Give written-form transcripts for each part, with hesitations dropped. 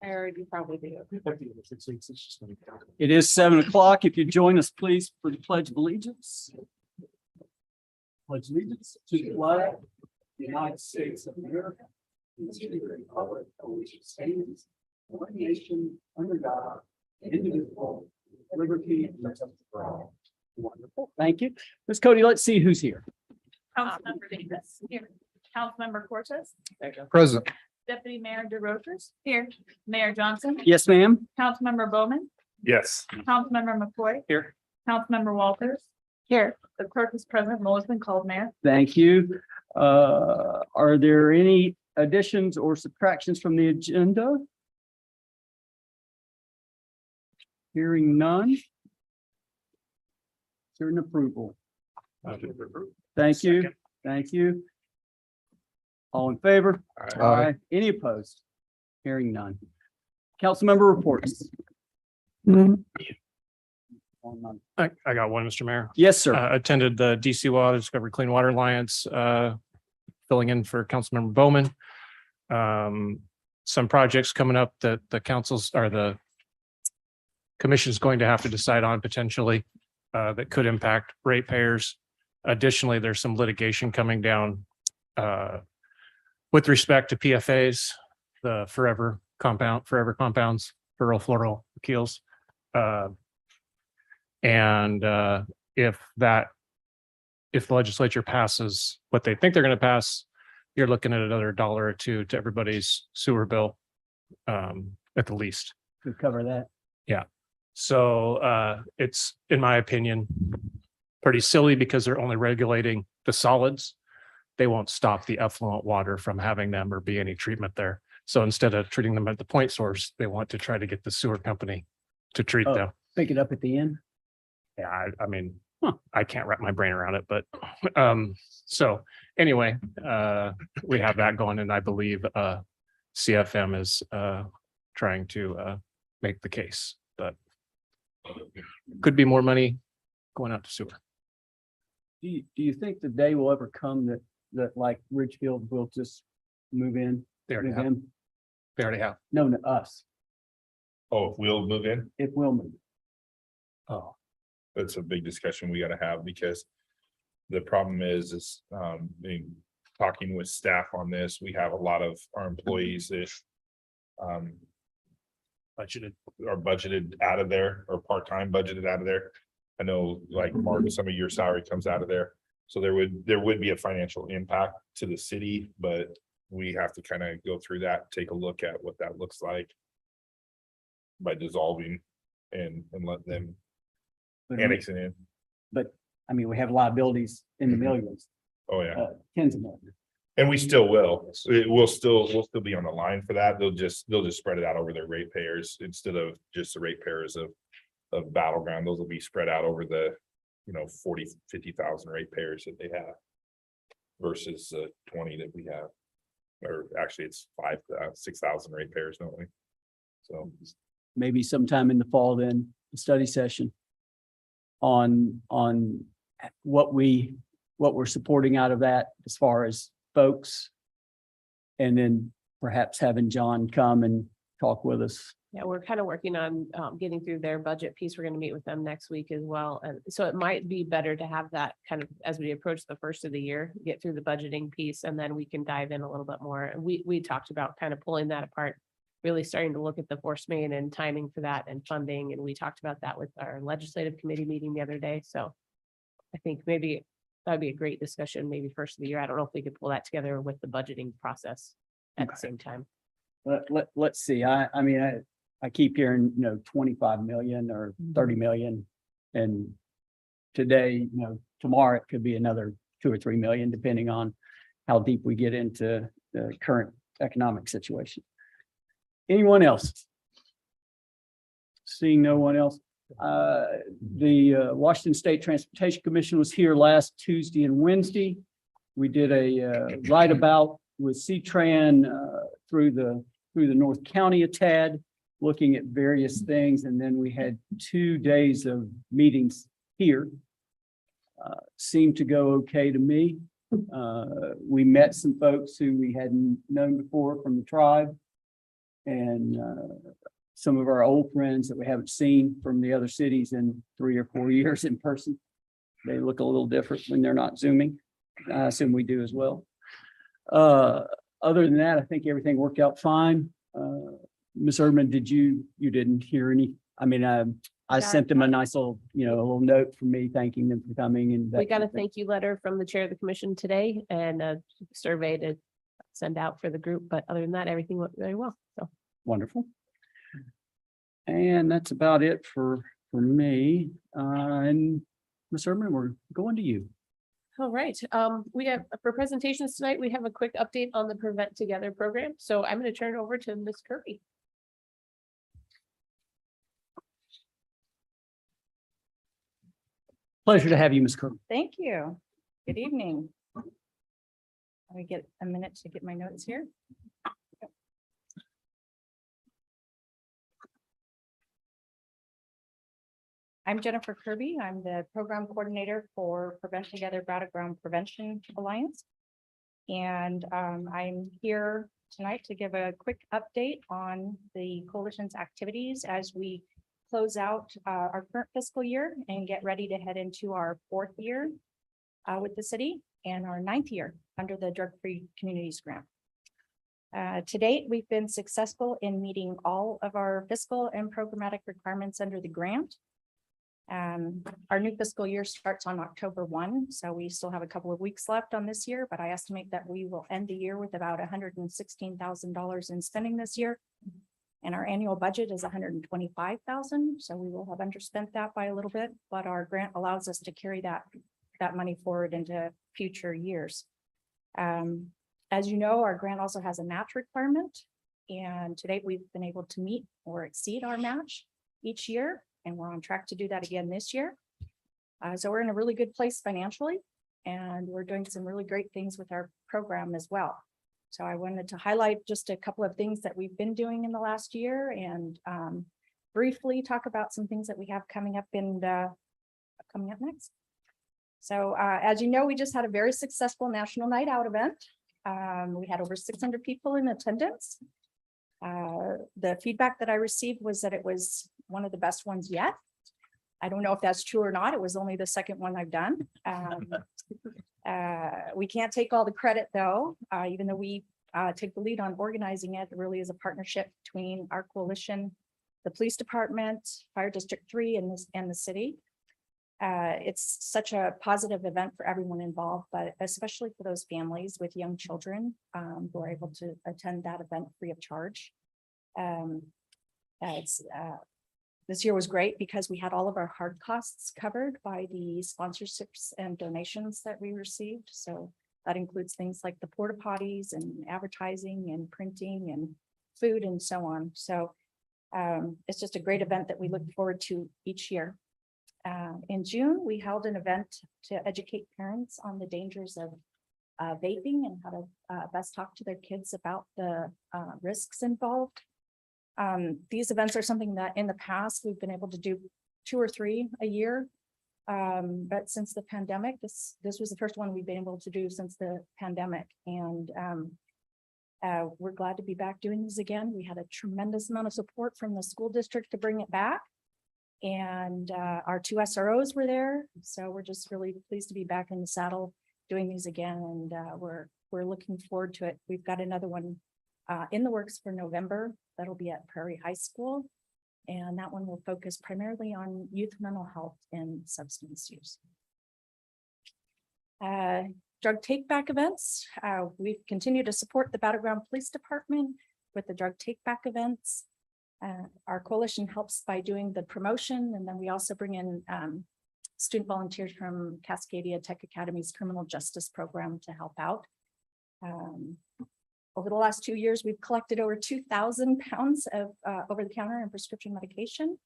I already probably do. It is 7 o'clock. If you join us, please, for the Pledge of Allegiance. Pledge allegiance to the flag, of the United States of America, and to the republic for which it stands, one nation under God, indivisible, with liberty and justice for all. Wonderful. Thank you. Ms. Cody, let's see who's here. Councilmember Davis. Here. Councilmember Cortez. Present. Deputy Mayor DeRozers. Here. Mayor Johnson. Yes, ma'am. Councilmember Bowman. Yes. Councilmember McCoy. Here. Councilmember Walters. Here. The clerk is present. Melissa called mayor. Thank you. Are there any additions or subtractions from the agenda? Hearing none. Is there an approval? Thank you. Second. Thank you. All in favor? Aye. Any opposed? Hearing none. Councilmember reports. I got one, Mr. Mayor. Yes, sir. Attended the DC Water Discovery Clean Water Alliance, filling in for Councilmember Bowman. Some projects coming up that the councils or the commission is going to have to decide on potentially, that could impact ratepayers. Additionally, there's some litigation coming down, with respect to PFAs, the forever compounds, feral floral keels. And if the legislature passes what they think they're going to pass, you're looking at another $1 or $2 to everybody's sewer bill, at the least. To cover that. So it's, in my opinion, pretty silly because they're only regulating the solids. They won't stop the effluent water from having them or be any treatment there. So instead of treating them at the point source, they want to try to get the sewer company to treat Oh. them. Pick it up at the end. Yeah, I mean, I can't wrap my brain around it, but so anyway, we have that going, and I believe CFM is trying to make the case, but could be more money going out to sewer. Do you think the day will ever come that like Ridgefield will just move in? They already Move have. in? They already have. No, no, us. Oh, if we'll move in, It will move. Oh, that's a big discussion we gotta have because the problem is talking with staff on this, we have a lot of our employees that budgeted. are budgeted out of there or part-time budgeted out of there. I know like Mark, some of your salary comes out of there. So there would be a financial impact to the city, but we have to kind of go through that, take a look at what that looks like. By dissolving and let them But annex it in. I mean, we have liabilities in the millions, Oh, yeah. tens of millions. And we still will. So we'll still be on the line for that. They'll just spread it out over their ratepayers instead of just the ratepayers of Battleground. Those will be spread out over the, 50,000 ratepayers that they have. Versus 20 that we have. Or actually it's 6,000 ratepayers, don't we? So, Maybe sometime in the fall, then a study session on what we're supporting out of that as far as folks. And then perhaps having John come and talk with us. Yeah, we're kind of working on getting through their budget piece. We're going to meet with them next week as well. And so it might be better to have that kind of as we approach the first of the year, get through the budgeting piece, and then we can dive in a little bit more. And we talked about kind of pulling that apart, really starting to look at the force main and timing for that and funding. And we talked about that with our legislative committee meeting the other day. So I think maybe that'd be a great discussion, maybe first of the year. I don't know if we could pull that together with the budgeting process at the same time. Let's see. I keep hearing, 25 million or 30 million. And today, tomorrow it could be another 2 or 3 million, depending on how deep we get into the current economic situation. Anyone else? Seeing no one else. The Washington State Transportation Commission was here last Tuesday and Wednesday. We did a ride about with C-Tran through the North County a tad, looking at various things, and then we had 2 days of meetings here. Seemed to go okay to me. We met some folks who we hadn't known before from the tribe. and some of our old friends that we haven't seen from the other cities in 3 or 4 years in person. They look a little different when they're not Zooming. I assume we do as well. Other than that, I think everything worked out fine. Ms. Erdman, you didn't hear any? I mean, I sent them a nice little, a little note from me thanking them for coming and. We got a thank you letter from the chair of the commission today and a survey to send out for the group. But other than that, everything went very well. So. Wonderful. And that's about it for me. And Ms. Erdman, we're going to you. All right, we have for presentations tonight, we have a quick update on the Prevent Together program. So I'm going to turn it over to Ms. Kirby. Pleasure to have you, Ms. Kirby. Thank you. Good evening. Let me get a minute to get my notes here. I'm Jennifer Kirby. I'm the program coordinator for Prevent Together Battleground Prevention Alliance. And I'm here tonight to give a quick update on the coalition's activities as we close out our current fiscal year and get ready to head into our 4th year with the city and our 9th year under the Drug Free Communities Grant. To date, we've been successful in meeting all of our fiscal and programmatic requirements under the grant. Our new fiscal year starts on October 1, so we still have a couple of weeks left on this year, but I estimate that we will end the year with about $116,000 in spending this year. And our annual budget is $125,000, so we will have underspent that by a little bit, but our grant allows us to carry that money forward into future years. As you know, our grant also has a match requirement, and to date, we've been able to meet or exceed our match each year. And we're on track to do that again this year. So we're in a really good place financially, and we're doing some really great things with our program as well. So I wanted to highlight just a couple of things that we've been doing in the last year and briefly talk about some things that we have coming up next. So as you know, we just had a very successful National Night Out event. We had over 600 people in attendance. The feedback that I received was that it was one of the best ones yet. I don't know if that's true or not. It was only the second one I've done. We can't take all the credit though, even though we take the lead on organizing it. It really is a partnership between our coalition, the police department, Fire District 3 and the city. It's such a positive event for everyone involved, but especially for those families with young children who are able to attend that event free of charge. This year was great because we had all of our hard costs covered by the sponsorships and donations that we received. So that includes things like the porta potties and advertising and printing and food and so on. So it's just a great event that we look forward to each year. In June, we held an event to educate parents on the dangers of vaping and how to best talk to their kids about the risks involved. These events are something that in the past we've been able to do 2 or 3 a year. But since the pandemic, this was the first one we've been able to do since the pandemic. And we're glad to be back doing this again. We had a tremendous amount of support from the school district to bring it back. And our 2 SROs were there. So we're just really pleased to be back in the saddle doing these again. And we're looking forward to it. We've got another one in the works for November. That'll be at Prairie High School. And that one will focus primarily on youth mental health and substance use. Drug take back events. We've continued to support the Battleground Police Department with the drug take back events. Our coalition helps by doing the promotion, and then we also bring in student volunteers from Cascadia Tech Academy's criminal justice program to help out. Over the last 2 years, we've collected over 2,000 pounds of over-the-counter and prescription medication.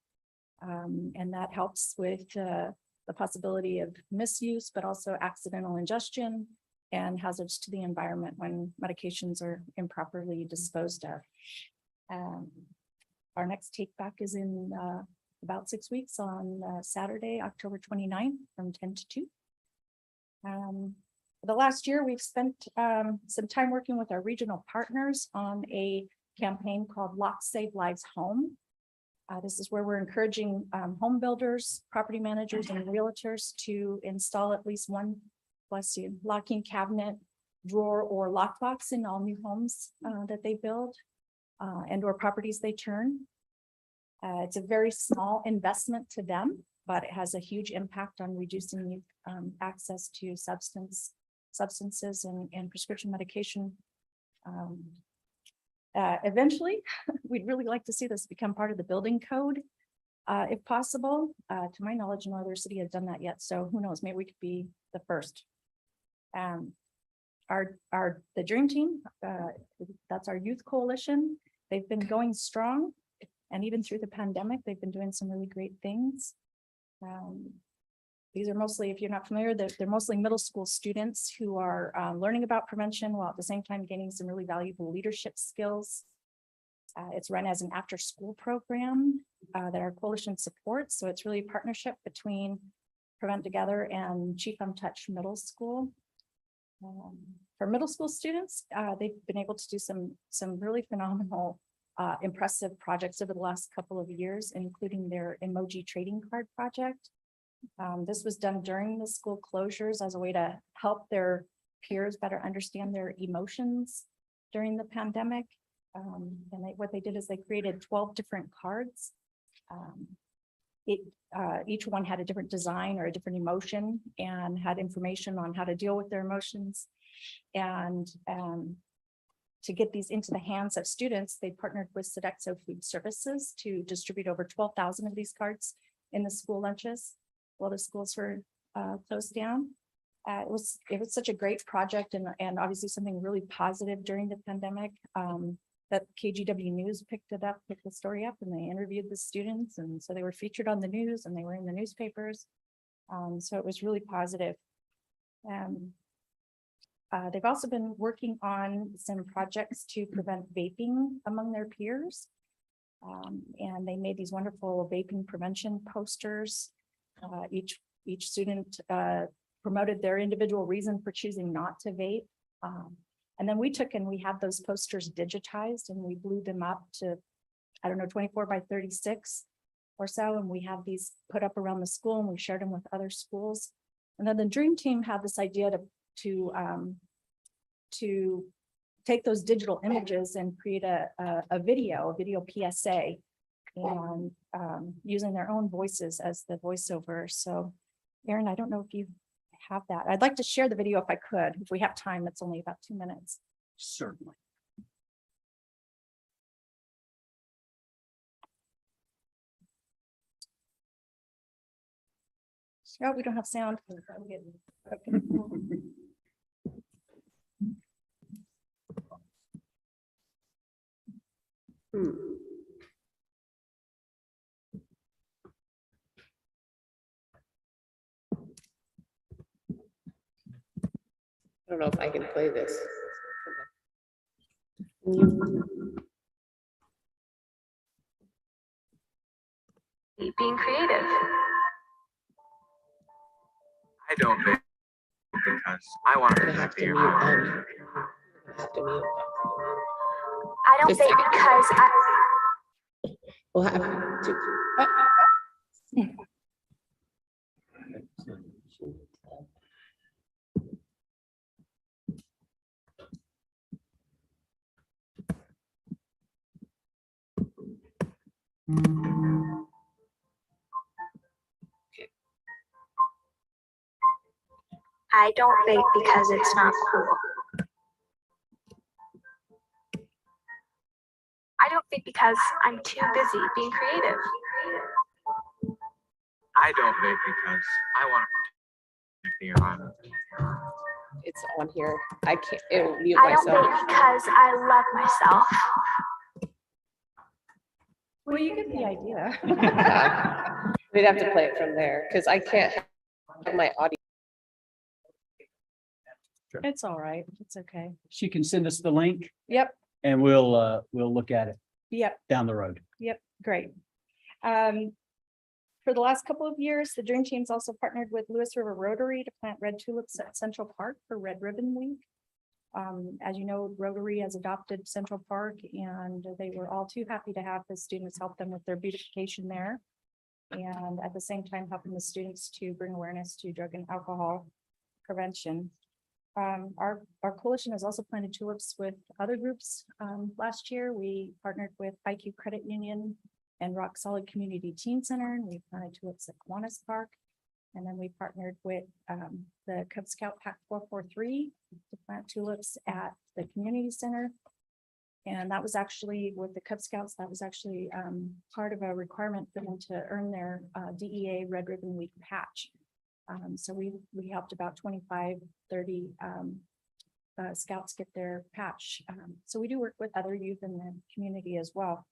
And that helps with the possibility of misuse, but also accidental ingestion and hazards to the environment when medications are improperly disposed of. Our next take back is in about 6 weeks on Saturday, October 29th from 10 to 2. The last year, we've spent some time working with our regional partners on a campaign called Lock Save Lives Home. This is where we're encouraging home builders, property managers, and realtors to install at least one, bless you, locking cabinet, drawer, or lockbox in all new homes that they build and or properties they turn. It's a very small investment to them, but it has a huge impact on reducing youth access to substances and prescription medication. Eventually, we'd really like to see this become part of the building code, if possible. To my knowledge, no other city has done that yet, so who knows, maybe we could be the first. The Dream Team, that's our youth coalition. They've been going strong, and even through the pandemic, they've been doing some really great things. These are mostly, if you're not familiar, they're mostly middle school students who are learning about prevention while at the same time gaining some really valuable leadership skills. It's run as an after-school program that our coalition supports. So it's really a partnership between Prevent Together and Chief Untouched Middle School. For middle school students, they've been able to do some really phenomenal, impressive projects over the last couple of years, including their emoji trading card project. This was done during the school closures as a way to help their peers better understand their emotions during the pandemic. What they did is they created 12 different cards. Each one had a different design or a different emotion and had information on how to deal with their emotions. And to get these into the hands of students, they partnered with Sodexo Food Services to distribute over 12,000 of these cards in the school lunches while the schools were closed down. It was such a great project and obviously something really positive during the pandemic. That KGW News picked the story up, and they interviewed the students, and so they were featured on the news and they were in the newspapers. So it was really positive. They've also been working on some projects to prevent vaping among their peers. And they made these wonderful vaping prevention posters. Each student promoted their individual reason for choosing not to vape. And then we took and we had those posters digitized and we blew them up to, 24 by 36 or so. And we have these put up around the school and we shared them with other schools. And then the Dream Team had this idea to take those digital images and create a video PSA and using their own voices as the voiceover. So Erin, I don't know if you have that. I'd like to share the video if I could. If we have time, it's only about 2 minutes. Certainly. Oh, we don't have sound. Okay. I don't know if I can play this. Being creative. I don't think because I want to protect you. I I don't think because I. We'll have to. I don't vape because it's not cool. I don't vape because I'm too busy being creative. I don't vape because I want to protect the environment. It's on here. I can't, it'll mute I don't myself. vape because I love myself. Well, you get the idea. Yeah. We'd have to play it from there because I can't have my audio. It's all right. It's okay. She can send us the link Yep, and we'll look at it yep, down the road. yep, great. For the last couple of years, the Dream Team's also partnered with Lewis River Rotary to plant red tulips at Central Park for Red Ribbon Week. As you know, Rotary has adopted Central Park, and they were all too happy to have the students help them with their beautification there. And at the same time, helping the students to bring awareness to drug and alcohol prevention. Our coalition has also planted tulips with other groups. Last year, we partnered with IQ Credit Union and Rock Solid Community Teen Center, and we planted tulips at Kiwanis Park. And then we partnered with the Cub Scout Pack 443 to plant tulips at the community center. And that was actually with the Cub Scouts, that was actually part of a requirement for them to earn their DEA Red Ribbon Week patch. So we helped about 25, 30 scouts get their patch. So we do work with other youth in the community as well.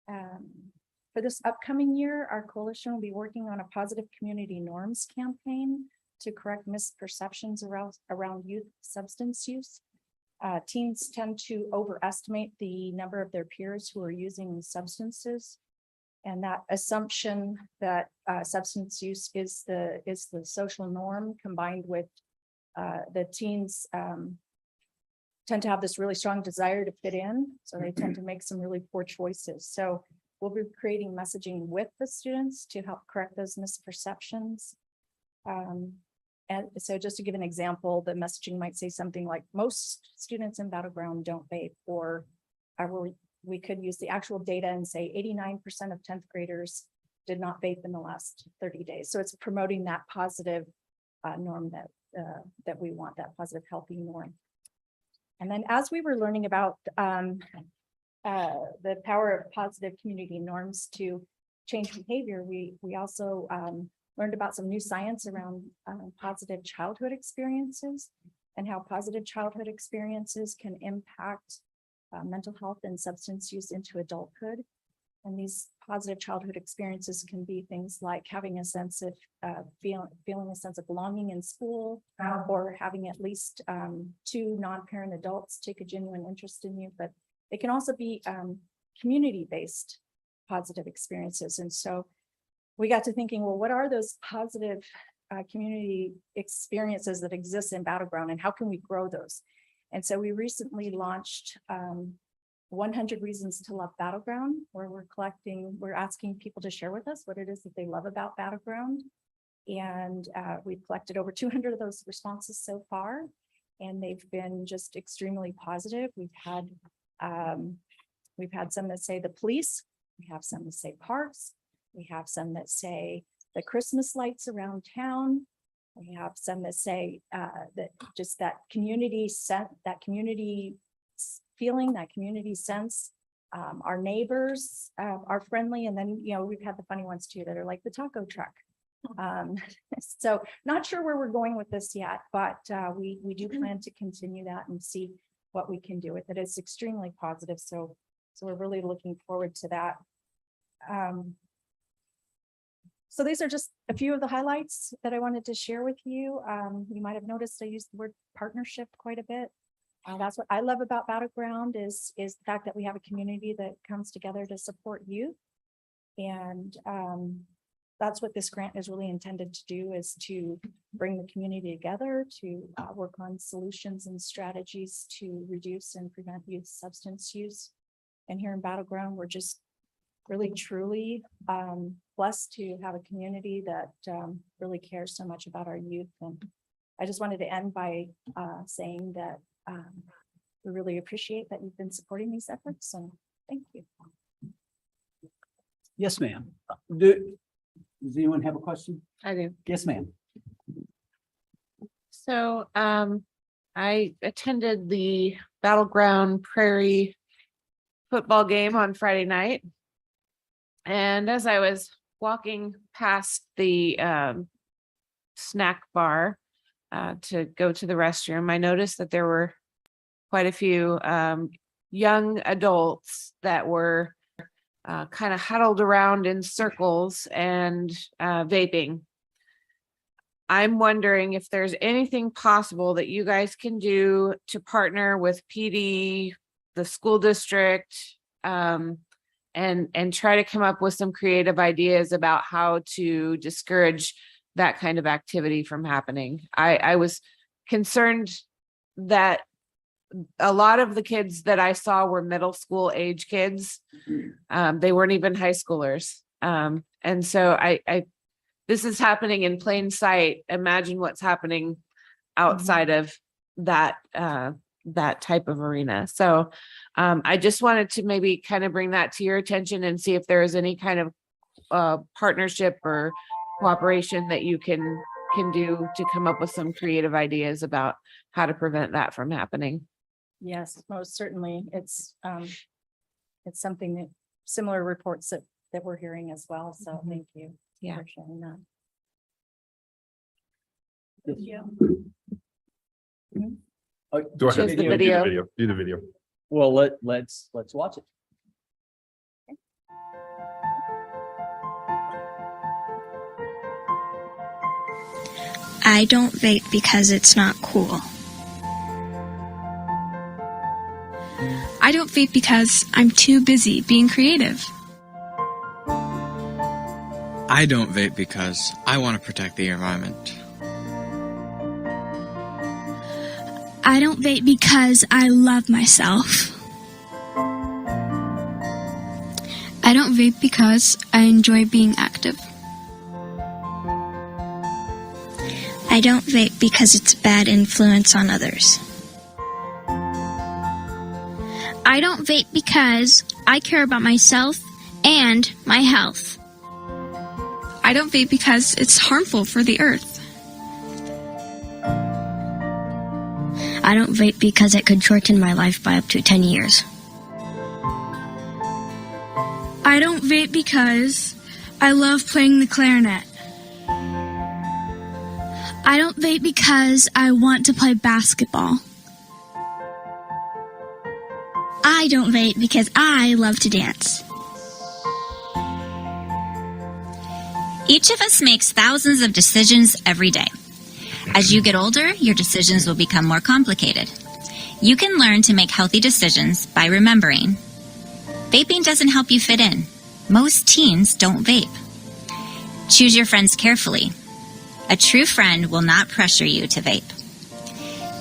For this upcoming year, our coalition will be working on a positive community norms campaign to correct misperceptions around youth substance use. Teens tend to overestimate the number of their peers who are using substances. And that assumption that substance use is the social norm, combined with the teens tend to have this really strong desire to fit in. So they tend to make some really poor choices. So we'll be creating messaging with the students to help correct those misperceptions. And so just to give an example, the messaging might say something like, most students in Battleground don't vape, or we could use the actual data and say 89% of 10th graders did not vape in the last 30 days. So it's promoting that positive norm that we want, that positive, healthy norm. And then as we were learning about the power of positive community norms to change behavior, we also learned about some new science around positive childhood experiences and how positive childhood experiences can impact mental health and substance use into adulthood. And these positive childhood experiences can be things like having a sense of feeling a sense of belonging in school, or having at least 2 non-parent adults take a genuine interest in you. But it can also be community-based positive experiences. And so we got to thinking, well, what are those positive community experiences that exist in Battleground, and how can we grow those? And so we recently launched 100 Reasons to Love Battleground, where we're asking people to share with us what it is that they love about Battleground. And we've collected over 200 of those responses so far, and they've been just extremely positive. We've had some that say the police, we have some that say parks, we have some that say the Christmas lights around town. We have some that say that just that community sense, that community feeling, that community sense. Our neighbors are friendly. And then, we've had the funny ones too, that are like the taco truck. So not sure where we're going with this yet, but we do plan to continue that and see what we can do with it. It's extremely positive. So we're really looking forward to that. So these are just a few of the highlights that I wanted to share with you. You might have noticed I used the word partnership quite a bit. That's what I love about Battleground is the fact that we have a community that comes together to support youth. And that's what this grant is really intended to do, is to bring the community together to work on solutions and strategies to reduce and prevent youth substance use. And here in Battleground, we're just really truly blessed to have a community that really cares so much about our youth. And I just wanted to end by saying that we really appreciate that you've been supporting these efforts. So thank you. Yes, ma'am. Does anyone have a question? I do. Yes, ma'am. So I attended the Battleground Prairie football game on Friday night. And as I was walking past the snack bar to go to the restroom, I noticed that there were quite a few young adults that were kind of huddled around in circles and vaping. I'm wondering if there's anything possible that you guys can do to partner with PD, the school district, and try to come up with some creative ideas about how to discourage that kind of activity from happening. I was concerned that a lot of the kids that I saw were middle school age kids. They weren't even high schoolers. And so this is happening in plain sight. Imagine what's happening outside of that, that type of arena. So I just wanted to maybe kind of bring that to your attention and see if there is any kind of partnership or cooperation that you can do to come up with some creative ideas about how to prevent that from happening. Yes, most certainly. It's something that similar reports that we're hearing as well. So thank you. Yeah. For sharing that. Go ahead. Choose the Do video. Do the video. Well, let's watch it. I don't vape because it's not cool. I don't vape because I'm too busy being creative. I don't vape because I want to protect the environment. I don't vape because I love myself. I don't vape because I enjoy being active. I don't vape because it's a bad influence on others. I don't vape because I care about myself and my health. I don't vape because it's harmful for the earth. I don't vape because it could shorten my life by up to 10 years. I don't vape because I love playing the clarinet. I don't vape because I want to play basketball. I don't vape because I love to dance. Each of us makes thousands of decisions every day. As you get older, your decisions will become more complicated. You can learn to make healthy decisions by remembering. Vaping doesn't help you fit in. Most teens don't vape. Choose your friends carefully. A true friend will not pressure you to vape.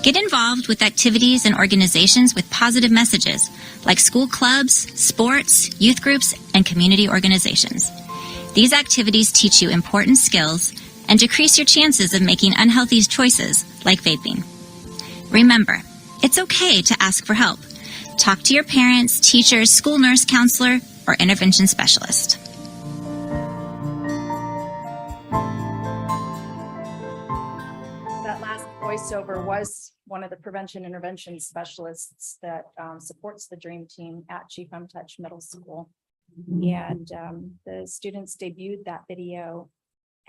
Get involved with activities and organizations with positive messages, like school clubs, sports, youth groups, and community organizations. These activities teach you important skills and decrease your chances of making unhealthy choices, like vaping. Remember, it's okay to ask for help. Talk to your parents, teachers, school nurse, counselor, or intervention specialist. That last voiceover was one of the prevention intervention specialists that supports the Dream Team at Chief Touch Middle School. And the students debuted that video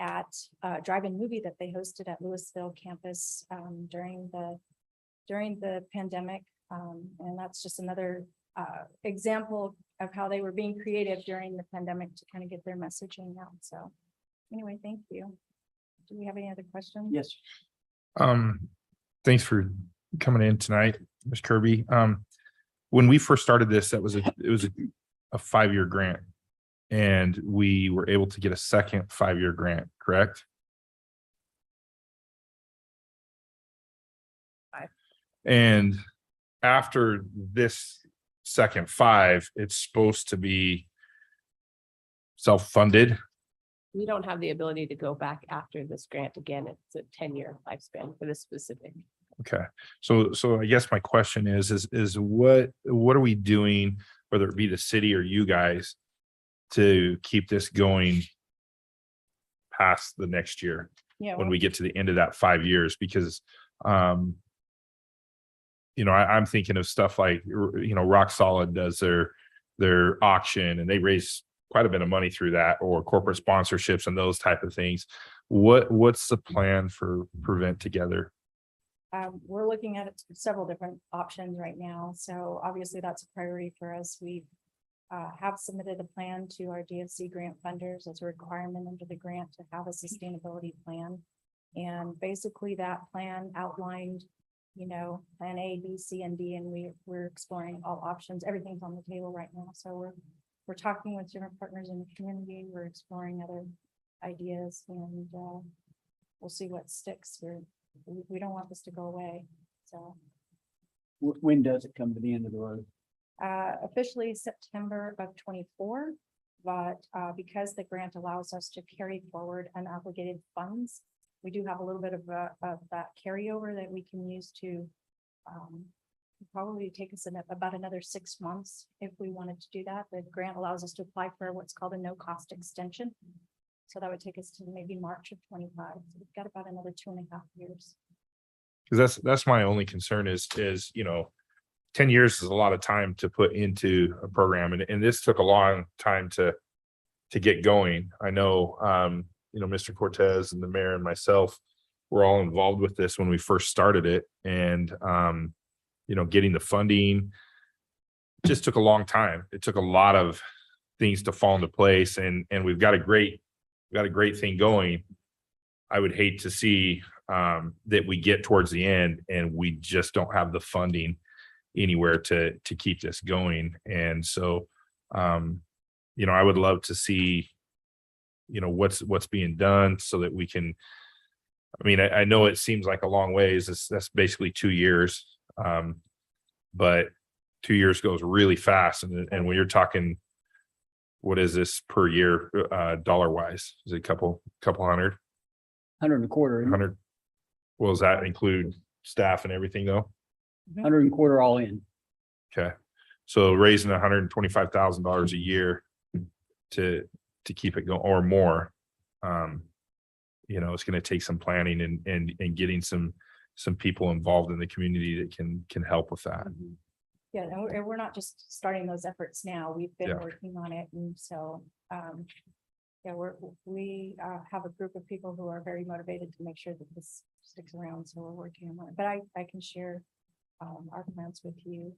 at a drive-in movie that they hosted at Louisville campus during the pandemic. And that's just another example of how they were being creative during the pandemic to kind of get their messaging out. So anyway, thank you. Do we have any other questions? Yes. Thanks for coming in tonight, Ms. Kirby. When we first started this, it was a 5-year grant, and we were able to get a second 5-year grant, correct? And after this second 5, it's supposed to be self-funded. We don't have the ability to go back after this grant again. It's a 10-year lifespan for this specific. Okay, so I guess my question is what are we doing, whether it be the city or you guys, to keep this going past the next year Yeah. when we get to the end of that 5 years? Because I'm thinking of stuff like, Rock Solid does their auction, and they raise quite a bit of money through that, or corporate sponsorships and those type of things. What's the plan for Prevent Together? We're looking at several different options right now. So obviously that's a priority for us. We have submitted a plan to our DFC grant funders as a requirement under the grant to have a sustainability plan. And basically that plan outlined, plan A, B, C, and D, and we're exploring all options. Everything's on the table right now. So we're talking with different partners in the community. We're exploring other ideas, and we'll see what sticks. We don't want this to go away. So When does it come to the end of the road? Officially September of 24, but because the grant allows us to carry forward unobligated funds, we do have a little bit of that carryover that we can use to probably take us about another 6 months if we wanted to do that. The grant allows us to apply for what's called a no-cost extension. So that would take us to maybe March of 25. So we've got about another 2.5 years. Cause that's my only concern is, 10 years is a lot of time to put into a program, and this took a long time to get going. I know, Mr. Cortez and the mayor and myself were all involved with this when we first started it, and, getting the funding just took a long time. It took a lot of things to fall into place, and we've got a great thing going. I would hate to see that we get towards the end and we just don't have the funding anywhere to keep this going. And so, I would love to see, what's being done so that we can, I know it seems like a long ways. That's basically 2 years. But 2 years goes really fast. And when you're talking, what is this per year, dollar wise? Is it a couple hundred? 125. 100? Well, does that include staff and everything though? 125 all in. Okay. So raising $125,000 a year to keep it going or more, it's going to take some planning and getting some people involved in the community that can help with that. Yeah, and we're not just starting those efforts now. We've been Yeah. working on it, and so, we have a group of people who are very motivated to make sure that this sticks around, so we're working on it. But I can share our plans with you.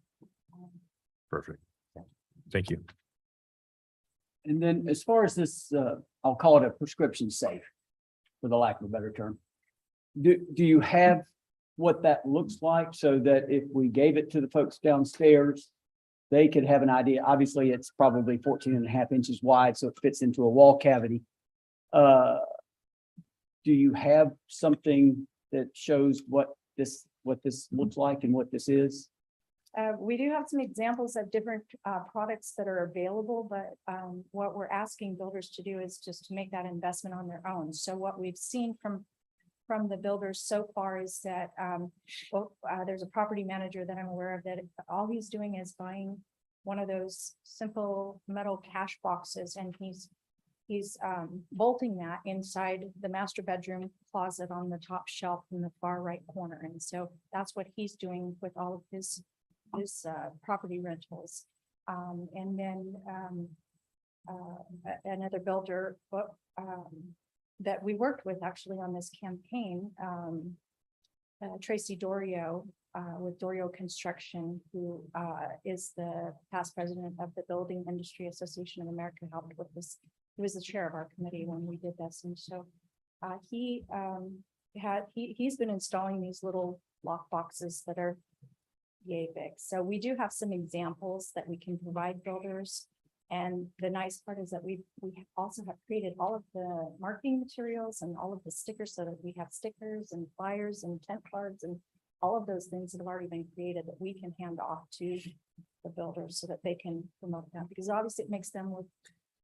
Perfect. Thank you. And then as far as this, I'll call it a prescription safe, for the lack of a better term. Do you have what that looks like so that if we gave it to the folks downstairs, they could have an idea? Obviously, it's probably 14.5 inches wide, so it fits into a wall cavity. Do you have something that shows what this looks like and what this is? We do have some examples of different products that are available, but what we're asking builders to do is just to make that investment on their own. So what we've seen from the builders so far is that there's a property manager that I'm aware of that all he's doing is buying one of those simple metal cash boxes, and he's bolting that inside the master bedroom closet on the top shelf in the far right corner. And so that's what he's doing with all of his property rentals. And then another builder that we worked with actually on this campaign, Tracy Dorio with Dorio Construction, who is the past president of the Building Industry Association of America, helped with this. He was the chair of our committee when we did this. And so he's been installing these little lock boxes that are yay big. So we do have some examples that we can provide builders. And the nice part is that we also have created all of the marketing materials and all of the stickers, so that we have stickers and flyers and tent cards and all of those things that have already been created that we can hand off to the builders so that they can promote them, because obviously it makes them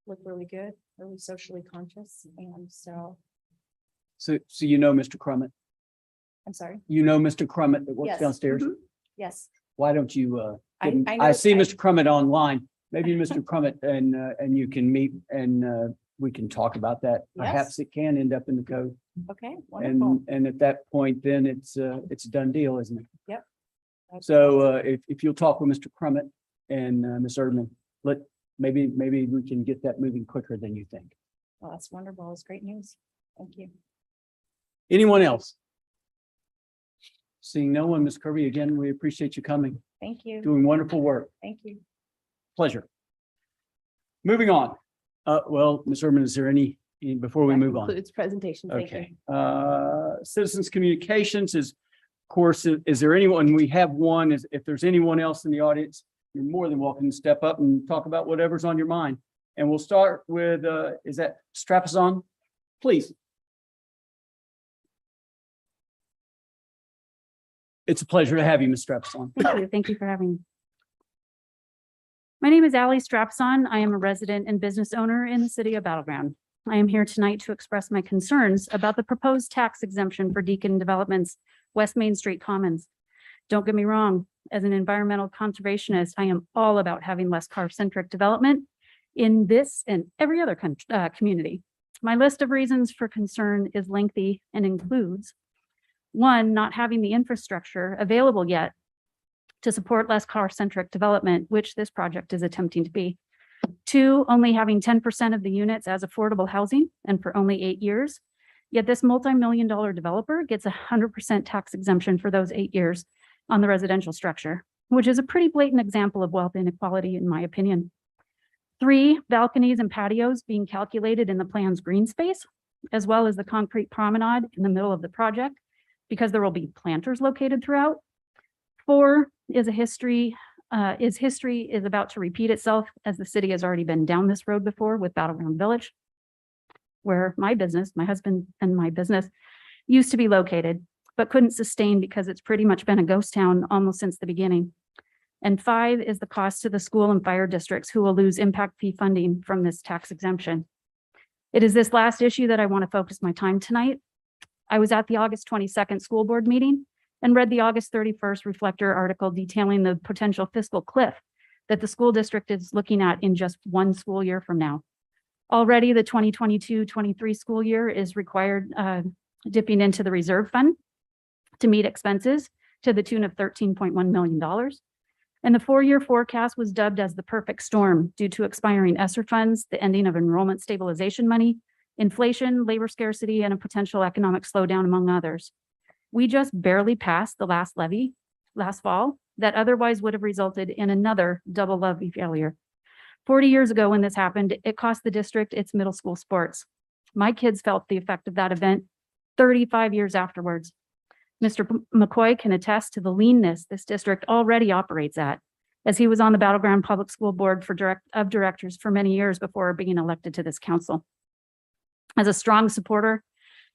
look really good, really socially conscious. And so So Mr. Crummett, I'm sorry. Mr. Crummett that works Yes. downstairs. Mhm. Yes. Why don't you, I know- I see Mr. Crummett online. Maybe Mr. Crummett and you can meet and we can talk about that. Yes. Perhaps it can end up in the code. Okay, wonderful. And at that point, then it's a done deal, isn't it? Yep. So if you'll talk with Mr. Crummett and Ms. Erdman, maybe we can get that moving quicker than you think. Well, that's wonderful. It's great news. Thank you. Anyone else? Seeing no one, Ms. Kirby, again, we appreciate you coming, Thank you. doing wonderful work. Thank you. Pleasure. Moving on. Well, Ms. Erdman, is there any, before we That move on? concludes presentation. Thank you. Okay. Citizens communications is, of course, is there anyone, we have one, if there's anyone else in the audience, you're more than welcome to step up and talk about whatever's on your mind. And we'll start with, is that Strapazon? Please. It's a pleasure to have you, Ms. Strapson. Thank you. Thank you for having me. My name is Allie Strapson. I am a resident and business owner in the city of Battle Ground. I am here tonight to express my concerns about the proposed tax exemption for Deacon Development's West Main Street Commons. Don't get me wrong, as an environmental conservationist, I am all about having less car-centric development in this and every other community. My list of reasons for concern is lengthy and includes: one, not having the infrastructure available yet to support less car-centric development, which this project is attempting to be. Two, only having 10% of the units as affordable housing and for only 8 years. Yet this multi-million-dollar developer gets 100% tax exemption for those 8 years on the residential structure, which is a pretty blatant example of wealth inequality, in my opinion. Three, balconies and patios being calculated in the plan's green space, as well as the concrete promenade in the middle of the project, because there will be planters located throughout. Four is history is about to repeat itself, as the city has already been down this road before with Battle Ground Village, where my business, my husband and my business, used to be located, but couldn't sustain because it's pretty much been a ghost town almost since the beginning. And five is the cost to the school and fire districts, who will lose impact fee funding from this tax exemption. It is this last issue that I want to focus my time tonight. I was at the August 22nd school board meeting and read the August 31st Reflector article detailing the potential fiscal cliff that the school district is looking at in just one school year from now. Already the 2022-23 school year is required dipping into the reserve fund to meet expenses to the tune of $13.1 million. And the 4-year forecast was dubbed as the perfect storm due to expiring ESSER funds, the ending of enrollment stabilization money, inflation, labor scarcity, and a potential economic slowdown, among others. We just barely passed the last levy last fall that otherwise would have resulted in another double levy failure. 40 years ago when this happened, it cost the district its middle school sports. My kids felt the effect of that event 35 years afterwards. Mr. McCoy can attest to the leanness this district already operates at, as he was on the Battle Ground Public School Board of Directors for many years before being elected to this council. As a strong supporter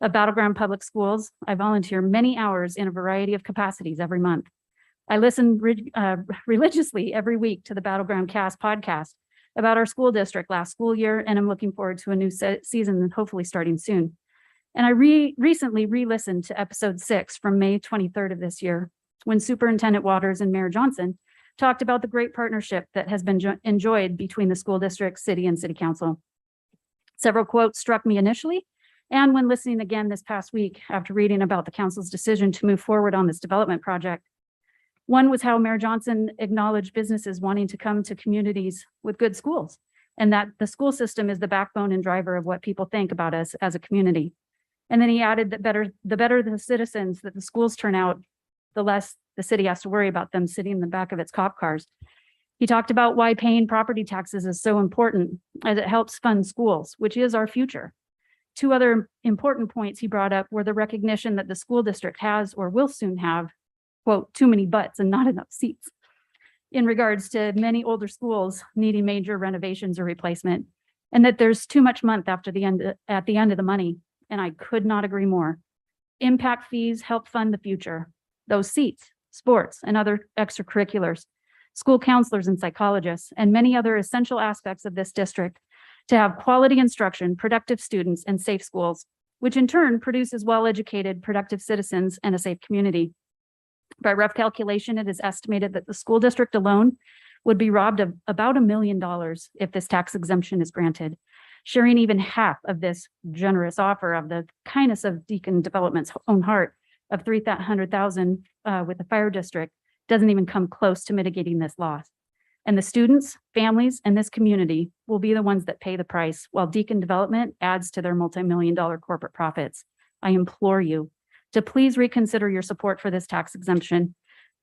of Battle Ground Public Schools, I volunteer many hours in a variety of capacities every month. I listen religiously every week to the Battle Ground Cast podcast about our school district last school year, and I'm looking forward to a new season, hopefully starting soon. And I recently re-listened to episode 6 from May 23rd of this year, when Superintendent Waters and Mayor Johnson talked about the great partnership that has been enjoyed between the school district, city, and city council. Several quotes struck me initially, and when listening again this past week after reading about the council's decision to move forward on this development project. One was how Mayor Johnson acknowledged businesses wanting to come to communities with good schools, and that the school system is the backbone and driver of what people think about us as a community. And then he added that the better the citizens that the schools turn out, the less the city has to worry about them sitting in the back of its cop cars. He talked about why paying property taxes is so important, as it helps fund schools, which is our future. Two other important points he brought up were the recognition that the school district has or will soon have, quote, too many butts and not enough seats, in regards to many older schools needing major renovations or replacement, and that there's too much month at the end of the money. And I could not agree more. Impact fees help fund the future. Those seats, sports, and other extracurriculars, school counselors and psychologists, and many other essential aspects of this district to have quality instruction, productive students, and safe schools, which in turn produces well-educated, productive citizens and a safe community. By rough calculation, it is estimated that the school district alone would be robbed of about $1 million if this tax exemption is granted. Sharing even half of this generous offer of the kindness of Deacon Development's own heart of $300,000 with the fire district doesn't even come close to mitigating this loss. And the students, families, and this community will be the ones that pay the price, while Deacon Development adds to their multi-million-dollar corporate profits. I implore you to please reconsider your support for this tax exemption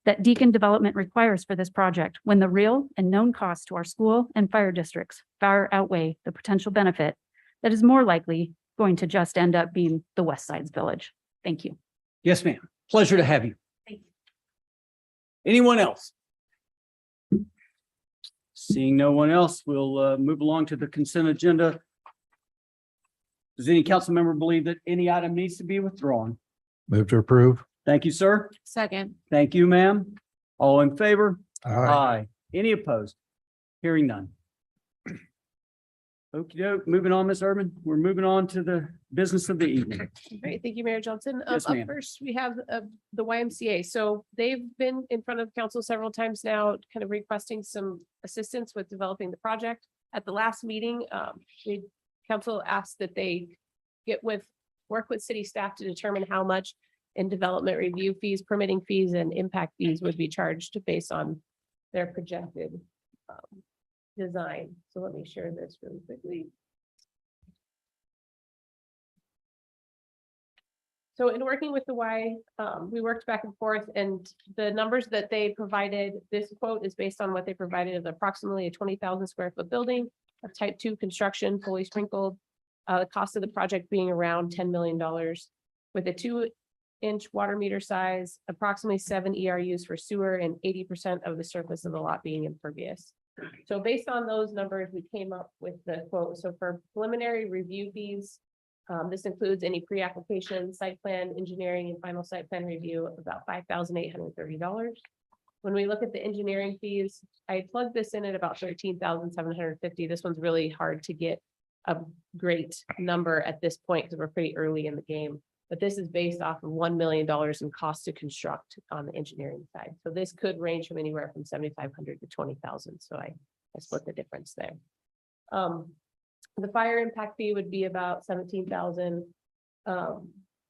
that Deacon Development requires for this project, when the real and known costs to our school and fire districts far outweigh the potential benefit that is more likely going to just end up being the West Side's village. Thank you. Yes, ma'am. Pleasure to have you. Thank you. Anyone else? Seeing no one else, we'll move along to the consent agenda. Does any council member believe that any item needs to be withdrawn? Move to approve. Thank you, sir. Second. Thank you, ma'am. All in favor? Aye. Any opposed? Hearing none. Okey doke, moving on, Ms. Urban. We're moving on to the business of the evening. Great, thank you, Mayor Johnson. Yes, Up ma'am. first, we have the YMCA. So they've been in front of council several times now, kind of requesting some assistance with developing the project. At the last meeting, council asked that they work with city staff to determine how much in development review fees, permitting fees, and impact fees would be charged based on their projected design. So let me share this really quickly. So in working with the Y, we worked back and forth, and the numbers that they provided, this quote is based on what they provided of approximately a 20,000 square foot building of type 2 construction, fully sprinkled. The cost of the project being around $10 million with a 2-inch water meter size, approximately 7 ERUs for sewer, and 80% of the surface of the lot being impervious. So based on those numbers, we came up with the quote. So for preliminary review fees, this includes any pre-application, site plan, engineering, and final site plan review of about $5,830. When we look at the engineering fees, I plugged this in at about $13,750. This one's really hard to get a great number at this point because we're pretty early in the game. But this is based off of $1 million in cost to construct on the engineering side. So this could range from anywhere from 7,500 to 20,000. So I split the difference there. The fire impact fee would be about 17,000.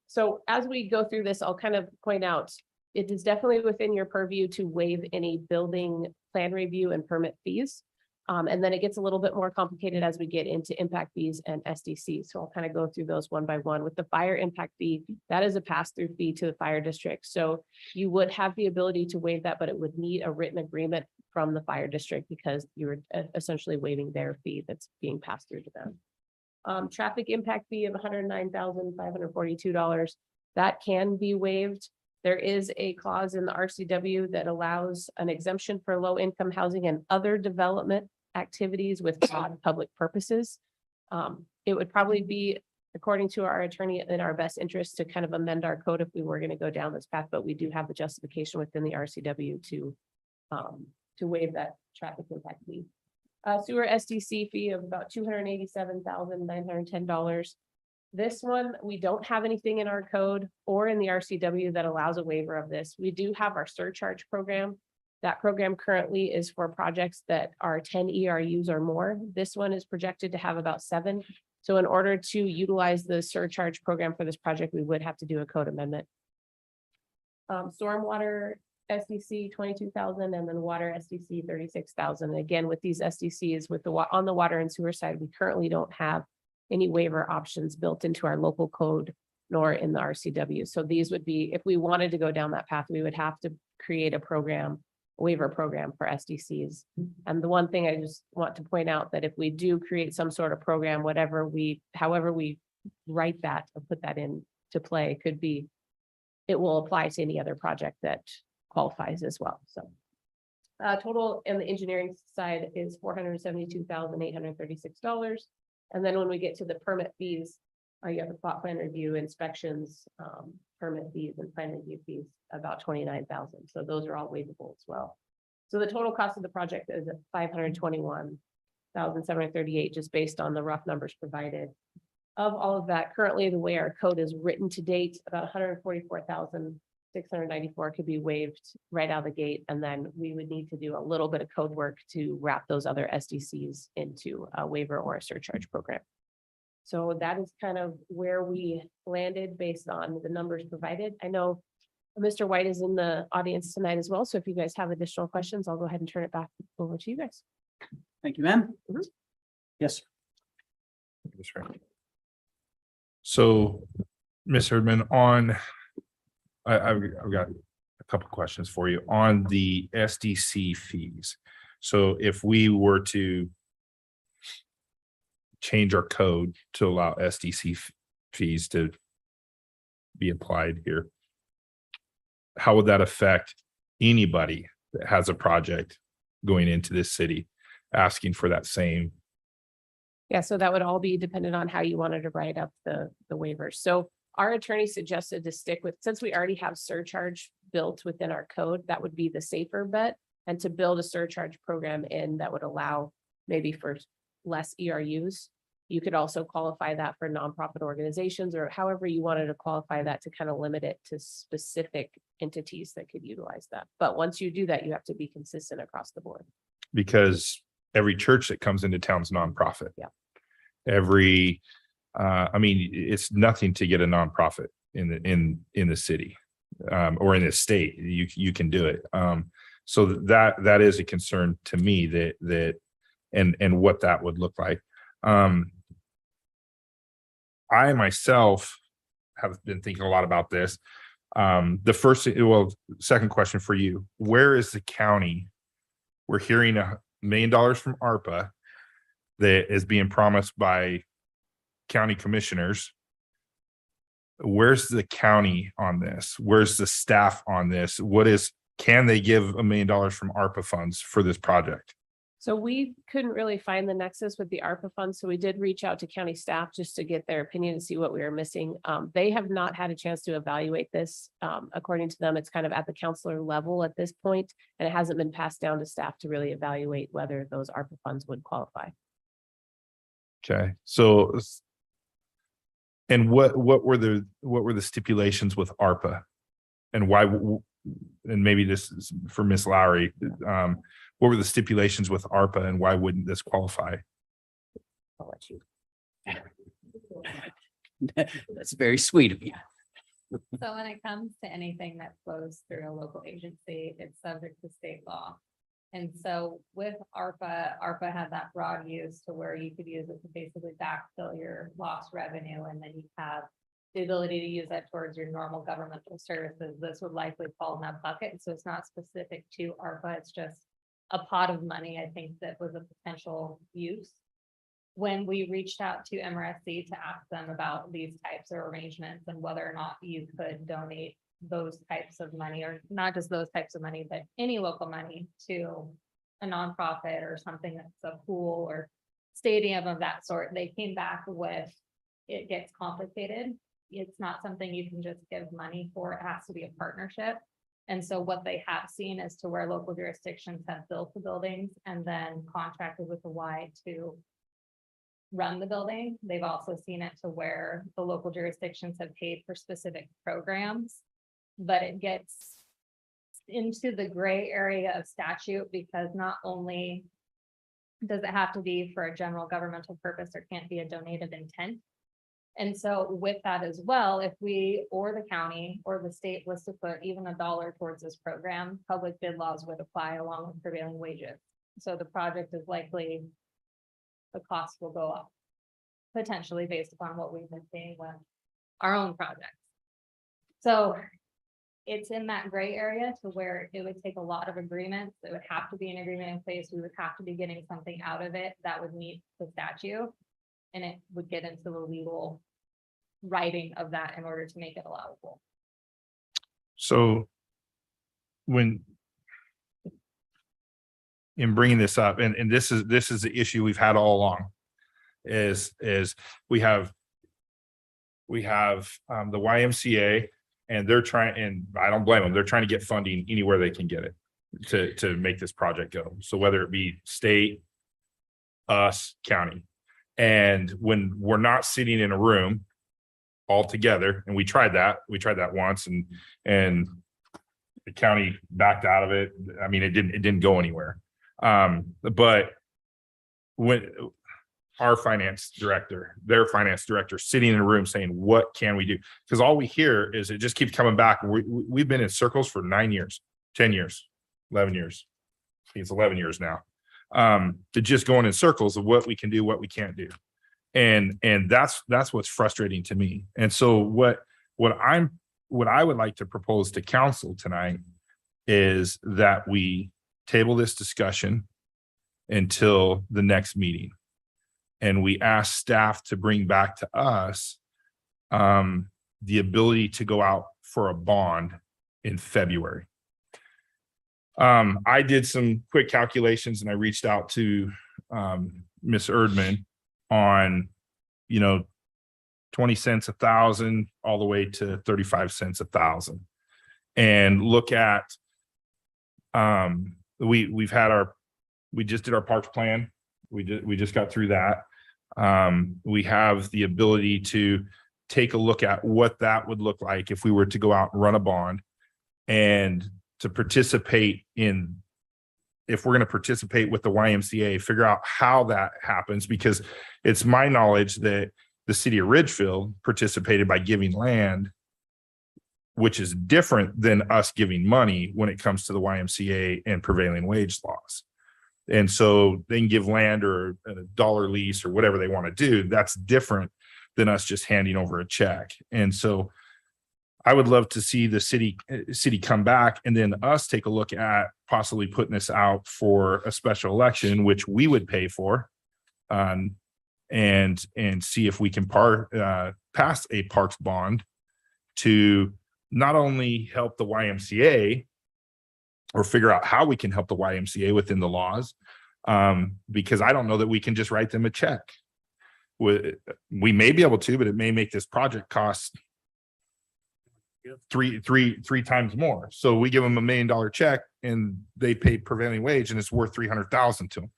So as we go through this, I'll kind of point out, it is definitely within your purview to waive any building plan review and permit fees. And then it gets a little bit more complicated as we get into impact fees and SDC. So I'll kind of go through those one by one. With the fire impact fee, that is a pass-through fee to the fire district. So you would have the ability to waive that, but it would need a written agreement from the fire district because you're essentially waiving their fee that's being passed through to them. Traffic impact fee of $109,542. That can be waived. There is a clause in the RCW that allows an exemption for low-income housing and other development activities with broad public purposes. It would probably be, according to our attorney, in our best interest to kind of amend our code if we were going to go down this path, but we do have the justification within the RCW to waive that traffic impact fee. Sewer SDC fee of about $287,910. This one, we don't have anything in our code or in the RCW that allows a waiver of this. We do have our surcharge program. That program currently is for projects that are 10 ERUs or more. This one is projected to have about 7. So in order to utilize the surcharge program for this project, we would have to do a code amendment. Stormwater SDC 22,000 and then water SDC 36,000. Again, with these SDCs on the water and sewer side, we currently don't have any waiver options built into our local code nor in the RCW. So these would be, if we wanted to go down that path, we would have to create a waiver program for SDCs. And the one thing I just want to point out that if we do create some sort of program, however we write that or put that into play, it will apply to any other project that qualifies as well. So total in the engineering side is $472,836. And then when we get to the permit fees, you have the plot plan review, inspections, permit fees and plan review fees, about 29,000. So those are all waivable as well. So the total cost of the project is at 521,738, just based on the rough numbers provided. Of all of that, currently the way our code is written to date, about 144,694 could be waived right out of the gate. And then we would need to do a little bit of code work to wrap those other SDCs into a waiver or a surcharge program. So that is kind of where we landed based on the numbers provided. I know Mr. White is in the audience tonight as well. So if you guys have additional questions, I'll go ahead and turn it back over to you guys. Thank you, ma'am. Mhm. Yes, sir. So, Ms. Herdman, I've got a couple questions for you on the SDC fees. So if we were to change our code to allow SDC fees to be applied here, how would that affect anybody that has a project going into this city asking for that same? Yeah, so that would all be dependent on how you wanted to write up the waivers. So Our attorney suggested to stick with, since we already have surcharge built within our code, that would be the safer bet. And to build a surcharge program in that would allow maybe for less ERUs. You could also qualify that for nonprofit organizations or however you wanted to qualify that to kind of limit it to specific entities that could utilize that. But once you do that, you have to be consistent across the board. Because every church that comes into town's nonprofit. Yeah. Every, I mean, it's nothing to get a nonprofit in the city, or in the state. You can do it. So that is a concern to me that and what that would look like. I myself have been thinking a lot about this. Second question for you, where is the county? We're hearing $1 million from ARPA that is being promised by county commissioners. Where's the county on this? Where's the staff on this? Can they give $1 million from ARPA funds for this project? So we couldn't really find the nexus with the ARPA funds, so we did reach out to county staff just to get their opinion and see what we were missing. They have not had a chance to evaluate this. According to them, it's kind of at the counselor level at this point, and it hasn't been passed down to staff to really evaluate whether those ARPA funds would qualify. Okay, so, and what were the stipulations with ARPA, and why? And maybe this is for Miss Lowry. What were the stipulations with ARPA, and why wouldn't this qualify? I'll let you. That's very sweet of you. So when it comes to anything that flows through a local agency, it's subject to state law. And so with ARPA had that broad use to where you could use it to basically backfill your lost revenue, and then you have the ability to use that towards your normal governmental services. This would likely fall in that bucket. So it's not specific to ARPA. It's just a pot of money, I think, that was a potential use. When we reached out to MRSC to ask them about these types of arrangements and whether or not you could donate those types of money, or not just those types of money, but any local money to a nonprofit or something that's a pool or stadium of that sort, they came back with, it gets complicated. It's not something you can just give money for. It has to be a partnership. And so what they have seen is to where local jurisdictions have built the buildings and then contracted with the Y to run the building. They've also seen it to where the local jurisdictions have paid for specific programs, but it gets into the gray area of statute, because not only does it have to be for a general governmental purpose, there can't be a donated intent. And so with that as well, if we, or the county or the state was to put even $1 towards this program, public bid laws would apply along with prevailing wages. So the project is likely, the cost will go up potentially based upon what we've been seeing with our own projects. So it's in that gray area to where it would take a lot of agreements. It would have to be an agreement in place. We would have to be getting something out of it that would meet the statute. And it would get into the legal writing of that in order to make it allowable. So when in bringing this up, and this is the issue we've had all along, is we have the YMCA, and they're trying, and I don't blame them, they're trying to get funding anywhere they can get it to make this project go. So whether it be state, us, county. And when we're not sitting in a room all together, and we tried that once, and the county backed out of it. I mean, it didn't go anywhere. But when our finance director, their finance director, sitting in a room saying, what can we do? Because all we hear is it just keeps coming back. We've been in circles for 9 years, 10 years, 11 years. I think it's 11 years now. To just going in circles of what we can do, what we can't do. And that's what's frustrating to me. And so what I would like to propose to council tonight is that we table this discussion until the next meeting. And we ask staff to bring back to us the ability to go out for a bond in February. I did some quick calculations, and I reached out to Ms. Erdman on, 20 cents a thousand, all the way to 35 cents a thousand. And look at, we just did our parks plan. We just got through that. We have the ability to take a look at what that would look like if we were to go out and run a bond and to participate in, if we're going to participate with the YMCA, figure out how that happens, because it's my knowledge that the city of Ridgefield participated by giving land, which is different than us giving money when it comes to the YMCA and prevailing wage laws. And so they can give land or a dollar lease or whatever they want to do. That's different than us just handing over a check. And so I would love to see the city come back and then us take a look at possibly putting this out for a special election, which we would pay for. And see if we can pass a parks bond to not only help the YMCA or figure out how we can help the YMCA within the laws, because I don't know that we can just write them a check. We may be able to, but it may make this project cost three times more. So we give them $1 million check and they pay prevailing wage and it's worth 300,000 to them.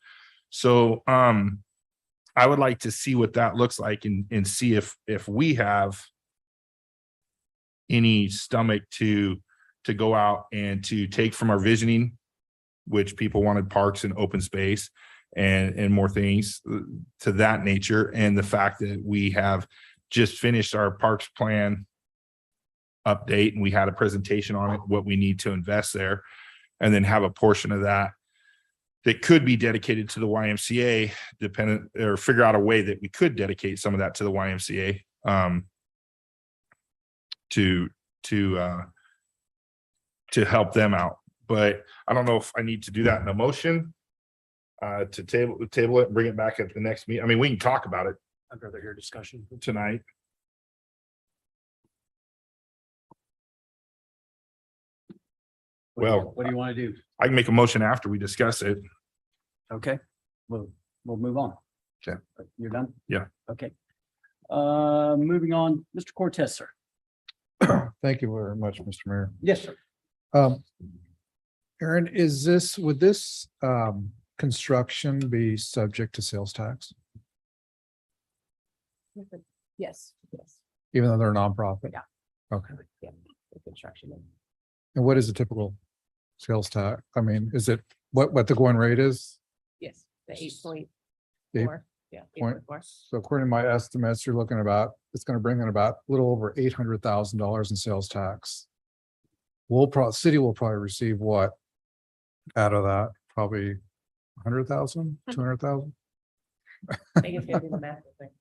So I would like to see what that looks like and see if we have any stomach to go out and to take from our visioning, which people wanted parks and open space and more things to that nature. And the fact that we have just finished our parks plan update and we had a presentation on it, what we need to invest there, and then have a portion of that could be dedicated to the YMCA, dependent, or figure out a way that we could dedicate some of that to the YMCA to help them out. But I don't know if I need to do that in a motion to table it and bring it back at the next meeting. I mean, we can talk about it. I'd rather hear discussion Tonight. Well, What do you want to do? I can make a motion after we discuss it. Okay, we'll move on. Okay. You're done? Yeah. Okay. Moving on, Mr. Cortez, sir. Thank you very much, Mr. Mayor. Yes, sir. Aaron, would this construction be subject to sales tax, Yes, even though they're a nonprofit? Yeah. Okay. the construction. And what is the typical sales tax? I mean, is it what the going rate is? Yes, the 8.4. Eight Yeah. point- 8.4. So according to my estimates, you're looking about, it's going to bring in about a little over $800,000 in sales tax. City will probably receive what out of that? Probably 100,000, 200,000? I think it's gonna be the math. I think.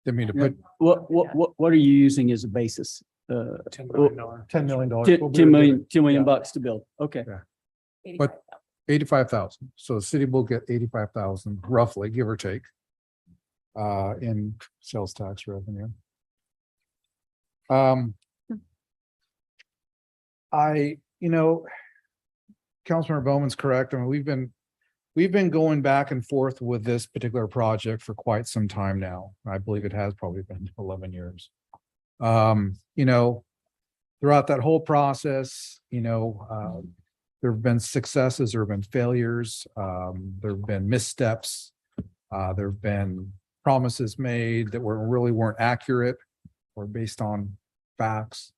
Didn't mean to put What are you using as a basis? $10 million. $10 million. 10 million bucks to build. Okay. Yeah. 85,000. 85,000. So the city will get 85,000 roughly, give or take, in sales tax revenue. Councilmember Bowman's correct. I mean, we've been going back and forth with this particular project for quite some time now. I believe it has probably been 11 years. Throughout that whole process, there have been successes, there have been failures, there have been missteps. There have been promises made that really weren't accurate or based on facts.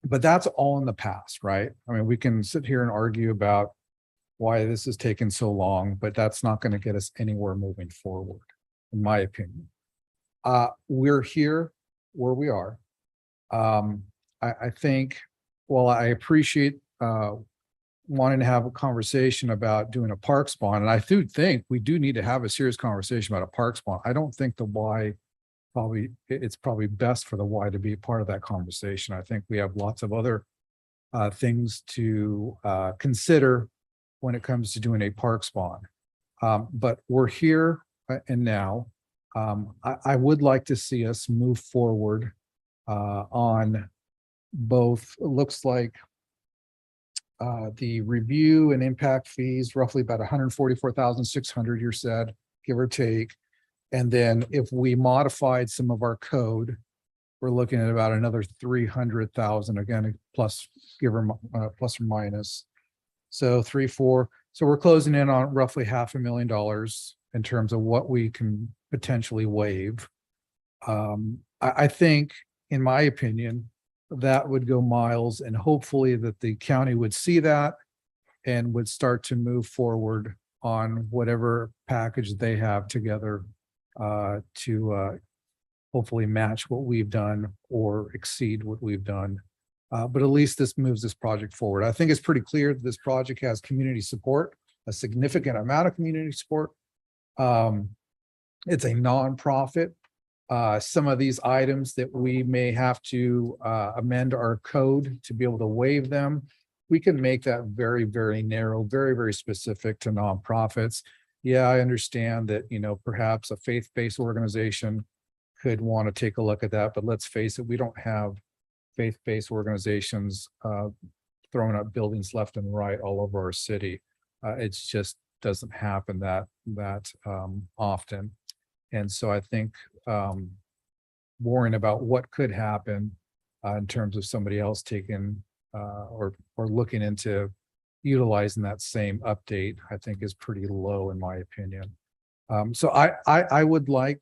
But that's all in the past, right? I mean, we can sit here and argue about why this has taken so long, but that's not going to get us anywhere moving forward, in my opinion. We're here where we are. I think, while I appreciate wanting to have a conversation about doing a parks bond, and I do think we do need to have a serious conversation about a parks bond. I don't think the Y it's probably best for the Y to be part of that conversation. I think we have lots of other things to consider when it comes to doing a parks bond. But we're here and now. I would like to see us move forward on both. It looks like the review and impact fees, roughly about 144,600, you said, give or take. And then if we modified some of our code, we're looking at about another 300,000, again, plus plus or minus. So 3, 4, so we're closing in on roughly $500,000 in terms of what we can potentially waive. I think, in my opinion, that would go miles, and hopefully that the county would see that and would start to move forward on whatever package they have together to hopefully match what we've done or exceed what we've done. But at least this moves this project forward. I think it's pretty clear that this project has community support, a significant amount of community support. It's a nonprofit. Some of these items that we may have to amend our code to be able to waive them, we can make that very, very narrow, very, very specific to nonprofits. Yeah, I understand that, perhaps a faith-based organization could want to take a look at that, but let's face it, we don't have faith-based organizations throwing up buildings left and right all over our city. It just doesn't happen that often. And so I think worrying about what could happen in terms of somebody else taking or looking into utilizing that same update, I think is pretty low in my opinion. So I would like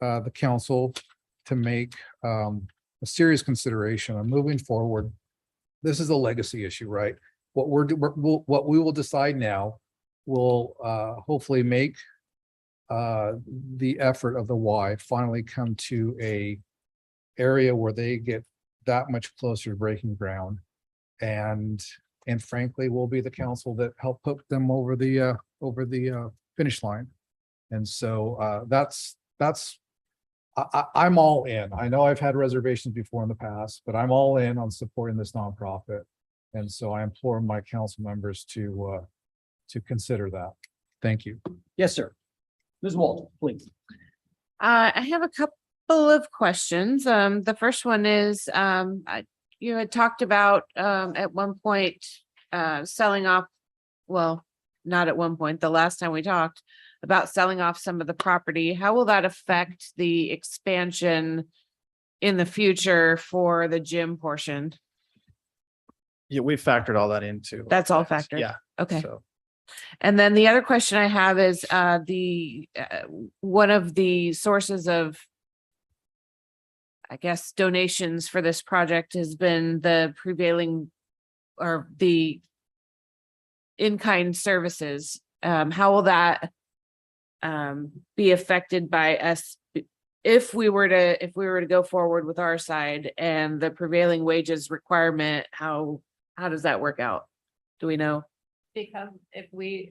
the council to make a serious consideration on moving forward. This is a legacy issue, right? What we will decide now will hopefully make the effort of the Y finally come to a area where they get that much closer to breaking ground, and frankly, we'll be the council that help put them over the finish line. And so I'm all in. I know I've had reservations before in the past, but I'm all in on supporting this nonprofit. And so I implore my council members to consider that. Thank you. Yes, sir. Ms. Walton, please. I have a couple of questions. The first one is, you had talked about, at one point, selling off, well, not at one point, the last time we talked about selling off some of the property. How will that affect the expansion in the future for the gym portion? Yeah, we've factored all that into. That's all factored? Yeah. Okay. So And then the other question I have is, one of the sources of, I guess, donations for this project has been the prevailing or the in-kind services. How will that be affected by us if we were to go forward with our side and the prevailing wages requirement? How does that work out? Do we know? Because if we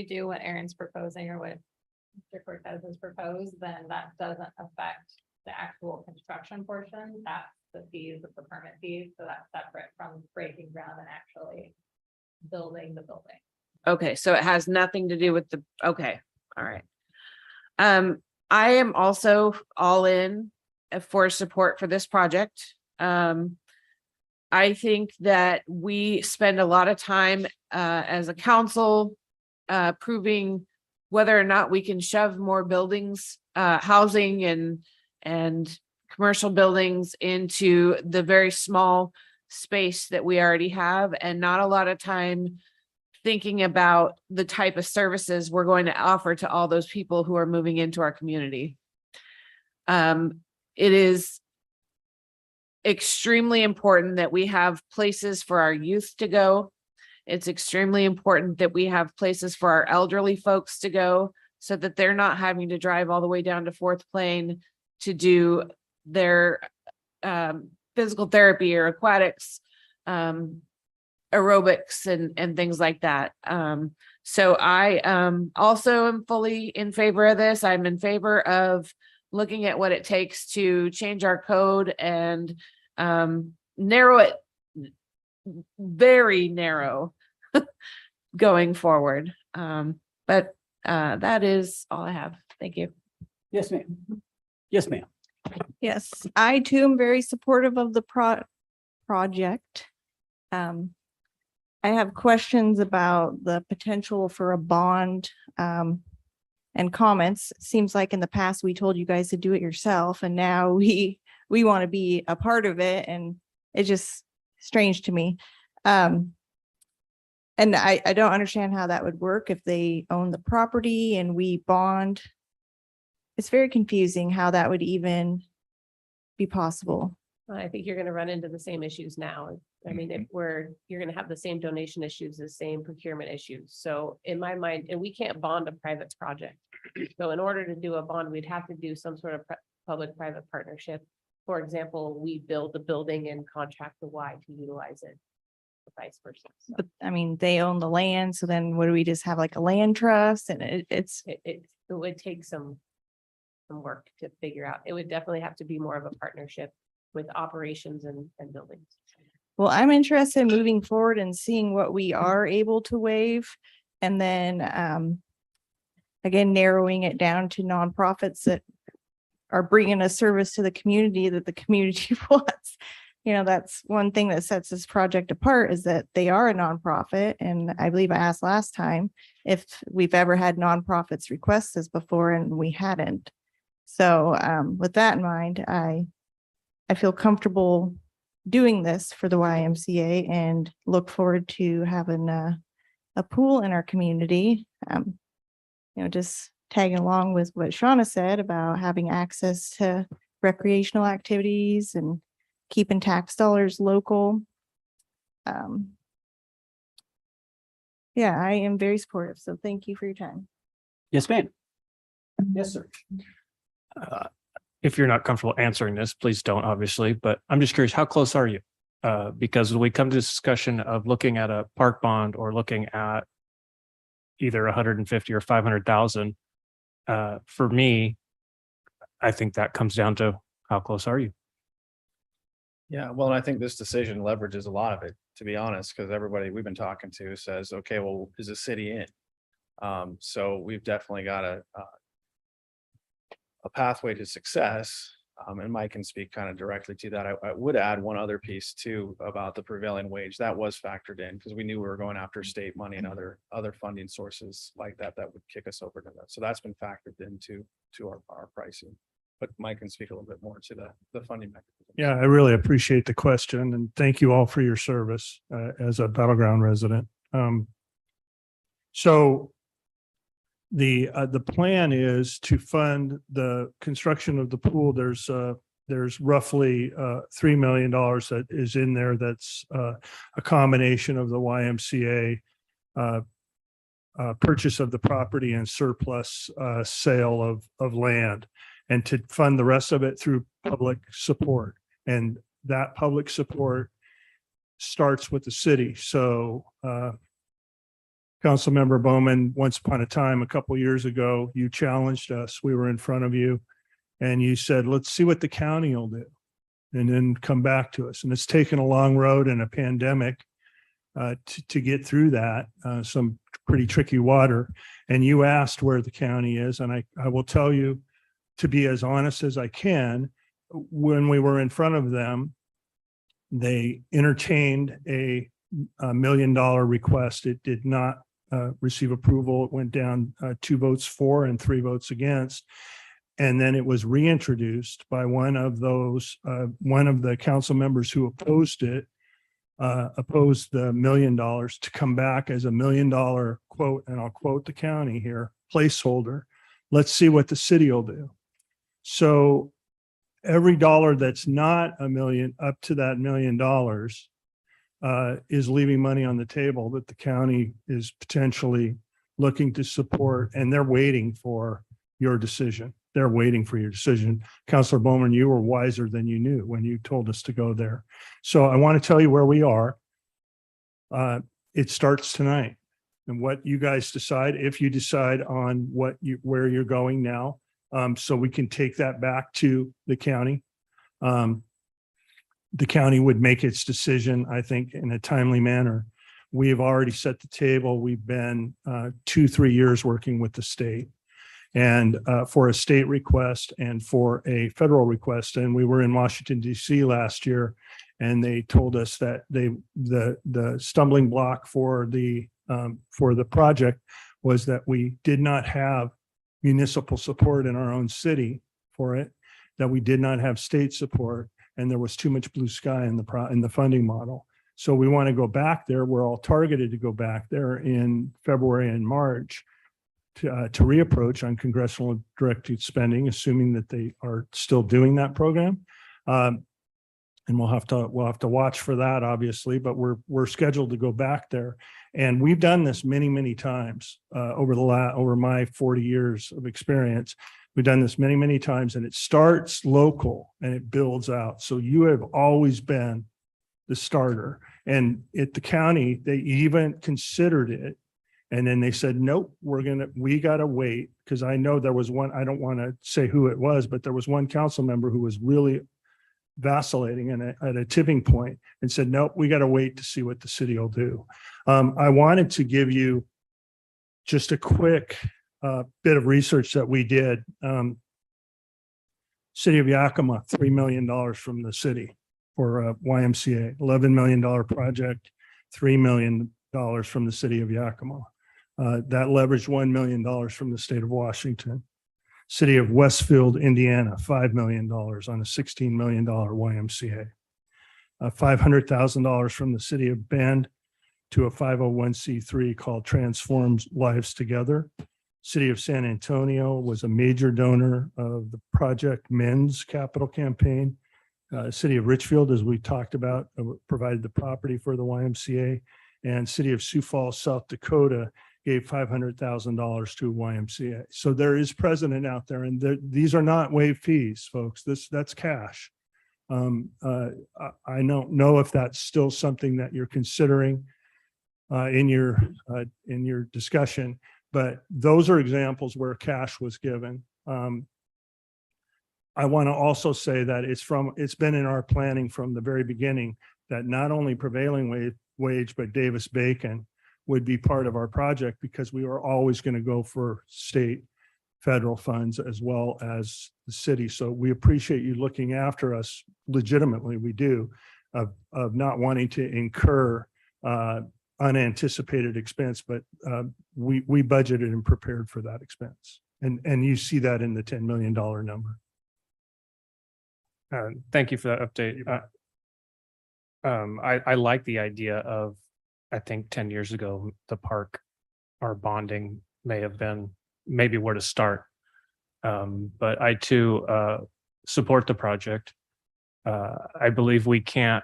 do what Aaron's proposing or what Mr. Cortez has proposed, then that doesn't affect the actual construction portion. That's the fees of the permit fees. So that's separate from breaking ground and actually building the building. Okay, so it has nothing to do with the, okay, all right. I am also all in for support for this project. I think that we spend a lot of time as a council proving whether or not we can shove more buildings, housing and commercial buildings into the very small space that we already have, and not a lot of time thinking about the type of services we're going to offer to all those people who are moving into our community. It is extremely important that we have places for our youth to go. It's extremely important that we have places for our elderly folks to go so that they're not having to drive all the way down to Fourth Plain to do their physical therapy or aquatics, aerobics and things like that. So I also am fully in favor of this. I'm in favor of looking at what it takes to change our code and narrow it very narrow going forward. But that is all I have. Thank you. Yes, ma'am. Yes, ma'am. Yes, I too am very supportive of the project. I have questions about the potential for a bond. and comments. Seems like in the past, we told you guys to do it yourself, and now we want to be a part of it, and it's just strange to me. And I don't understand how that would work if they own the property and we bond. It's very confusing how that would even be possible. I think you're gonna run into the same issues now. I mean, if you're gonna have the same donation issues, the same procurement issues. So in my mind, and we can't bond a private project. So in order to do a bond, we'd have to do some sort of public-private partnership. For example, we build the building and contract the Y to utilize it. Or vice versa. So But I mean, they own the land, so then what do we just have like a land trust? And it would take some work to figure out. It would definitely have to be more of a partnership with operations and buildings. well, I'm interested in moving forward and seeing what we are able to waive. And then again, narrowing it down to nonprofits that are bringing a service to the community that the community wants. You know, that's one thing that sets this project apart, is that they are a nonprofit. And I believe I asked last time if we've ever had nonprofits request this before, and we hadn't. So with that in mind, I feel comfortable doing this for the YMCA and look forward to having a pool in our community. You know, just tagging along with what Shauna said about having access to recreational activities and keeping tax dollars local. Yeah, I am very supportive. So thank you for your time. Yes, ma'am. Yes, sir. If you're not comfortable answering this, please don't, obviously, but I'm just curious, how close are you? Because when we come to this discussion of looking at a park bond or looking at either 150 or 500,000, for me, I think that comes down to how close are you? Yeah, well, and I think this decision leverages a lot of it, to be honest, because everybody we've been talking to says, okay, well, is the city in? So we've definitely got a pathway to success. And Mike can speak kind of directly to that. I would add one other piece too about the prevailing wage that was factored in, because we knew we were going after state money and other funding sources like that would kick us over to that. So that's been factored into our pricing. But Mike can speak a little bit more to the funding mechanism. Yeah, I really appreciate the question, and thank you all for your service as a Battleground resident. So the plan is to fund the construction of the pool. There's roughly $3 million that is in there. That's a combination of the YMCA purchase of the property and surplus sale of land, and to fund the rest of it through public support. And that public support starts with the city. So Councilmember Bowman, once upon a time, a couple years ago, you challenged us. We were in front of you and you said, let's see what the county will do and then come back to us. And it's taken a long road and a pandemic to get through that, some pretty tricky water. And you asked where the county is. And I will tell you, to be as honest as I can, when we were in front of them, they entertained a $1 million request. It did not receive approval. It went down 2 votes for and 3 votes against. And then it was reintroduced by one of the council members who opposed it, opposed the $1 million to come back as $1 million quote, and I'll quote the county here, placeholder. Let's see what the city will do. So every dollar that's not $1 million, up to that $1 million, is leaving money on the table that the county is potentially looking to support, and they're waiting for your decision. They're waiting for your decision. Councilor Bowman, you were wiser than you knew when you told us to go there. So I want to tell you where we are. It starts tonight, and what you guys decide, if you decide on where you're going now, so we can take that back to the county. The county would make its decision, I think, in a timely manner. We have already set the table. We've been 2-3 years working with the state, and for a state request and for a federal request. And we were in Washington, D.C. last year, and they told us that the stumbling block for the project was that we did not have municipal support in our own city for it, that we did not have state support, and there was too much blue sky in the funding model. So we want to go back there. We're all targeted to go back there in February and March to reapproach on congressional directed spending, assuming that they are still doing that program. And we'll have to watch for that, obviously, but we're scheduled to go back there. And we've done this many, many times over my 40 years of experience. We've done this many, many times, and it starts local and it builds out. So you have always been the starter. And at the county, they even considered it. And then they said, nope, we got to wait. Because I know there was one, I don't want to say who it was, but there was one council member who was really vacillating and at a tipping point and said, nope, we got to wait to see what the city will do. I wanted to give you just a quick bit of research that we did. City of Yakima, $3 million from the city for YMCA, $11 million project, $3 million from the city of Yakima. That leveraged $1 million from the state of Washington. City of Westfield, Indiana, $5 million on a $16 million YMCA. $500,000 from the city of Bend to a 501c3 called Transforms Lives Together. City of San Antonio was a major donor of the Project Men's capital campaign. City of Richfield, as we talked about, provided the property for the YMCA. And City of Sioux Falls, South Dakota, gave $500,000 to YMCA. So there is precedent out there, and these are not waived fees, folks. That's cash. I don't know if that's still something that you're considering in your discussion, but those are examples where cash was given. I want to also say that it's been in our planning from the very beginning that not only prevailing wage, but Davis-Bacon would be part of our project, because we are always going to go for state, federal funds as well as the city. So we appreciate you looking after us legitimately. We do, of not wanting to incur unanticipated expense, but we budgeted and prepared for that expense. And you see that in the $10 million number. Thank you for that update. I like the idea of, I think 10 years ago, the park, our bonding may have been maybe where to start. But I too support the project. I believe we can't,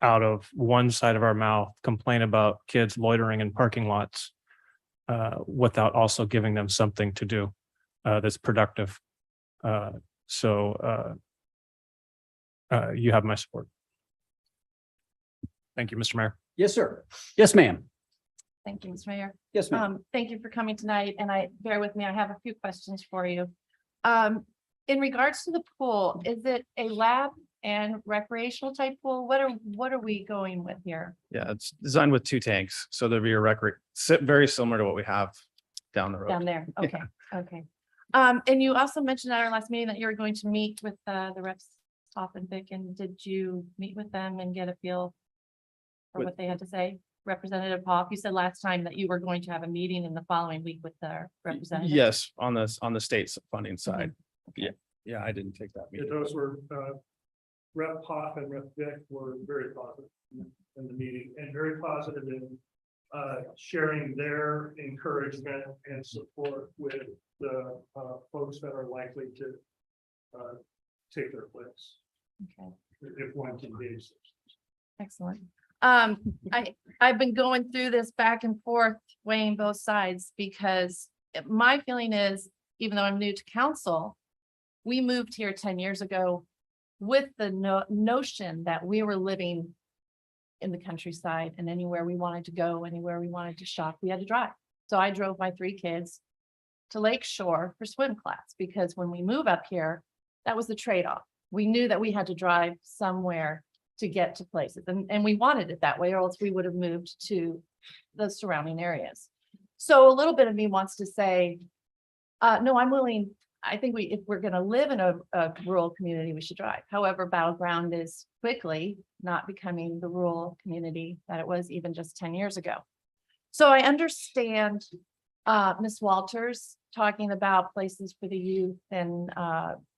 out of one side of our mouth, complain about kids loitering in parking lots without also giving them something to do that's productive. So you have my support. Thank you, Mr. Mayor. Yes, sir. Yes, ma'am. Thank you, Mr. Mayor. Yes, ma'am. Thank you for coming tonight, and bear with me, I have a few questions for you. In regards to the pool, is it a lab and recreational type pool? What are we going with here? Yeah, it's designed with 2 tanks. So there'll be a very similar to what we have down the road. Down there, okay, okay. And you also mentioned at our last meeting that you were going to meet with the reps off and Vic, and did you meet with them and get a feel for what they had to say? Representative Hawk, you said last time that you were going to have a meeting in the following week with the representative. Yes, on the state's funding side. Yeah, I didn't take that meeting. Those were Rep Hawk and Rep Vic were very positive in the meeting, and very positive in sharing their encouragement and support with the folks that are likely to take their place. Okay. If one can be. Excellent. I've been going through this back and forth, weighing both sides, because my feeling is, even though I'm new to council, we moved here 10 years ago with the notion that we were living in the countryside, and anywhere we wanted to go, anywhere we wanted to shop, we had to drive. So I drove my 3 kids to Lake Shore for swim class, because when we move up here, that was the trade-off. We knew that we had to drive somewhere to get to places, and we wanted it that way, or else we would have moved to the surrounding areas. So a little bit of me wants to say, no, I'm willing. I think if we're going to live in a rural community, we should drive. However, Battleground is quickly not becoming the rural community that it was even just 10 years ago. So I understand Ms. Walters talking about places for the youth and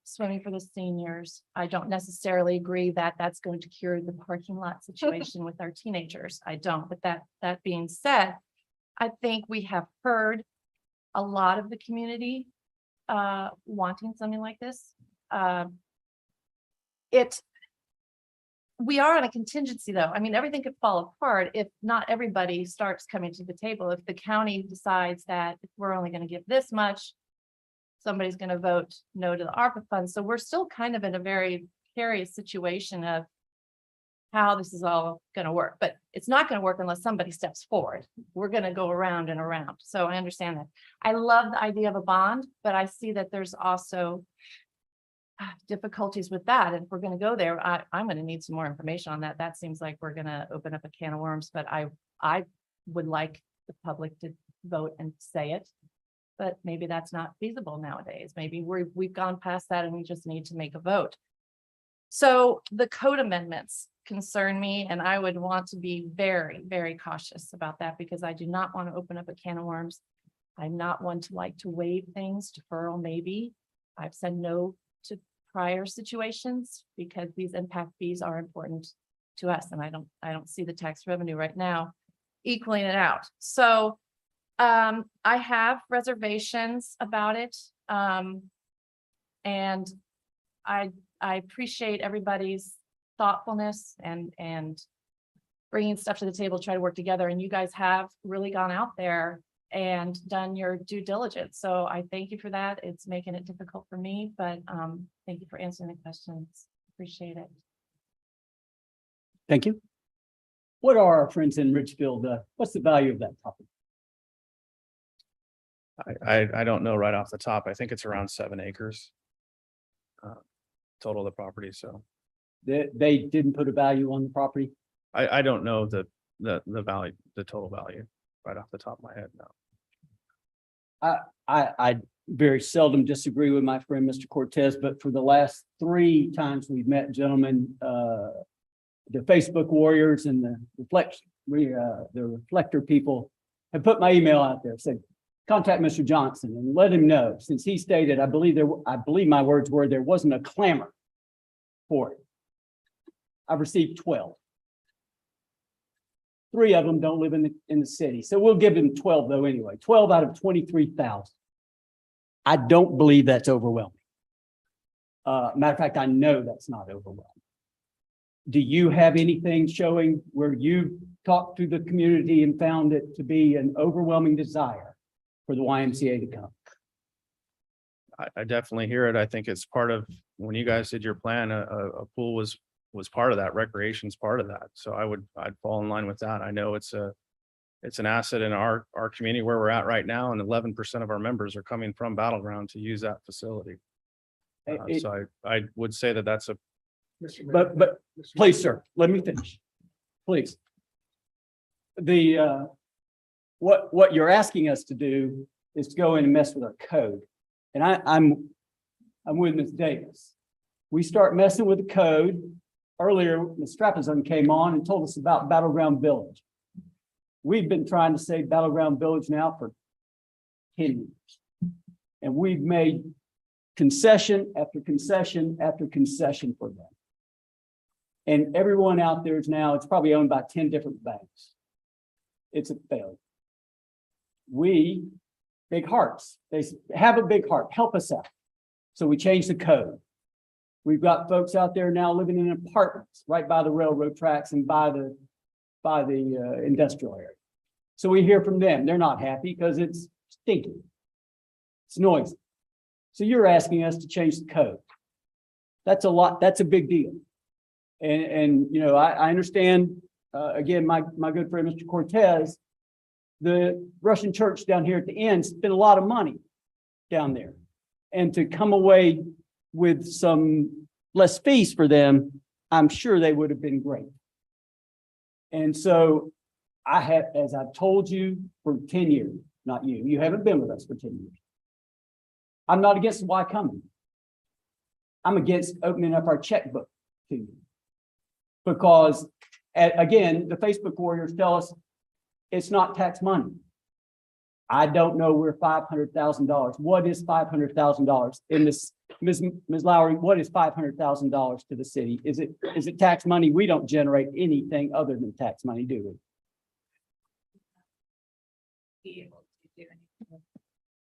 swimming for the seniors. I don't necessarily agree that that's going to cure the parking lot situation with our teenagers. I don't, but that being said, I think we have heard a lot of the community wanting something like this. We are on a contingency though. I mean, everything could fall apart if not everybody starts coming to the table. If the county decides that we're only going to give this much, somebody's going to vote no to the ARPA funds. So we're still kind of in a very precarious situation of how this is all going to work, but it's not going to work unless somebody steps forward. We're going to go around and around. So I understand that. I love the idea of a bond, but I see that there's also difficulties with that. And if we're going to go there, I'm going to need some more information on that. That seems like we're going to open up a can of worms, but I would like the public to vote and say it. But maybe that's not feasible nowadays. Maybe we've gone past that and we just need to make a vote. So the code amendments concern me, and I would want to be very, very cautious about that because I do not want to open up a can of worms. I'm not one to like to waive things, deferral maybe. I've said no to prior situations because these impact fees are important to us, and I don't see the tax revenue right now equaling it out. So I have reservations about it. And I appreciate everybody's thoughtfulness and bringing stuff to the table, try to work together. And you guys have really gone out there and done your due diligence. So I thank you for that. It's making it difficult for me, but thank you for answering the questions. Appreciate it. Thank you. What are our friends in Richfield? What's the value of that property? I don't know right off the top. I think it's around 7 acres. Total of the property, so They didn't put a value on the property? I don't know the value, the total value right off the top of my head, no. I very seldom disagree with my friend, Mr. Cortez, but for the last 3 times we've met, gentlemen, the Facebook warriors and the reflector people have put my email out there, said, contact Mr. Johnson and let him know, since he stated, I believe my words were, there wasn't a clamor for it. I've received 12. 3 of them don't live in the city. So we'll give him 12 though anyway, 12 out of 23,000. I don't believe that's overwhelming. Matter of fact, I know that's not overwhelming. Do you have anything showing where you talked to the community and found it to be an overwhelming desire for the YMCA to come? I definitely hear it. I think it's part of, when you guys did your plan, a pool was part of that, recreation's part of that. So I'd fall in line with that. I know it's an asset in our community where we're at right now, and 11% of our members are coming from Battleground to use that facility. So I would say that that's a. But please, sir, let me finish. Please. What you're asking us to do is to go in and mess with our code. And I'm with Ms. Davis. We start messing with the code. Earlier, Ms. Strapazon came on and told us about Battleground Village. We've been trying to save Battleground Village now for 10 years. And we've made concession after concession after concession for them. And everyone out there is now, it's probably owned by 10 different banks. It's a failure. We, big hearts, they have a big heart, help us out. So we changed the code. We've got folks out there now living in apartments right by the railroad tracks and by the industrial area. So we hear from them. They're not happy because it's stinky. It's noisy. So you're asking us to change the code. That's a lot. That's a big deal. And you know, I understand, again, my good friend, Mr. Cortez, the Russian church down here at the end spent a lot of money down there. And to come away with some less fees for them, I'm sure they would have been great. And so I have, as I've told you for 10 years, not you, you haven't been with us for 10 years. I'm not against why coming. I'm against opening up our checkbook to you. Because again, the Facebook warriors tell us it's not tax money. I don't know where $500,000. What is $500,000 in this? Ms. Lowry, what is $500,000 to the city? Is it tax money? We don't generate anything other than tax money, do we? Be able to do anything with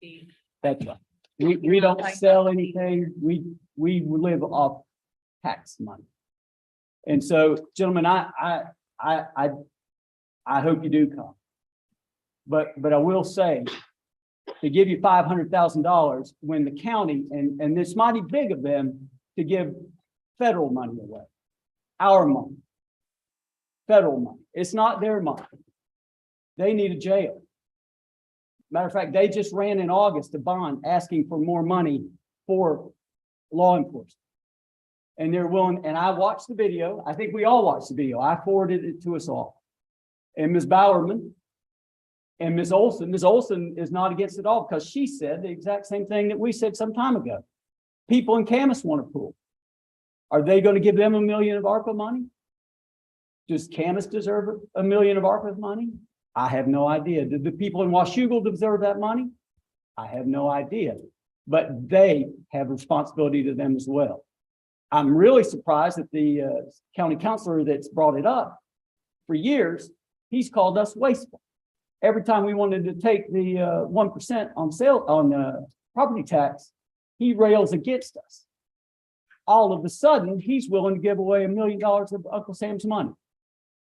the That's right. We don't sell anything. We live off tax money. And so, gentlemen, I hope you do come. But I will say, to give you $500,000 when the county, and it's mighty big of them to give federal money away, our money, federal money. It's not their money. They need a jail. Matter of fact, they just ran in August a bond asking for more money for law enforcement. And they're willing, and I watched the video. I think we all watched the video. I forwarded it to us all. And Ms. Bowerman and Ms. Olson is not against it all because she said the exact same thing that we said some time ago. People in Camas want a pool. Are they going to give them $1 million of ARPA money? Does Camas deserve $1 million of ARPA money? I have no idea. Did the people in Washougal deserve that money? I have no idea, but they have responsibility to them as well. I'm really surprised that the county councilor that's brought it up for years, he's called us wasteful. Every time we wanted to take the 1% on property tax, he rails against us. All of a sudden, he's willing to give away $1 million of Uncle Sam's money.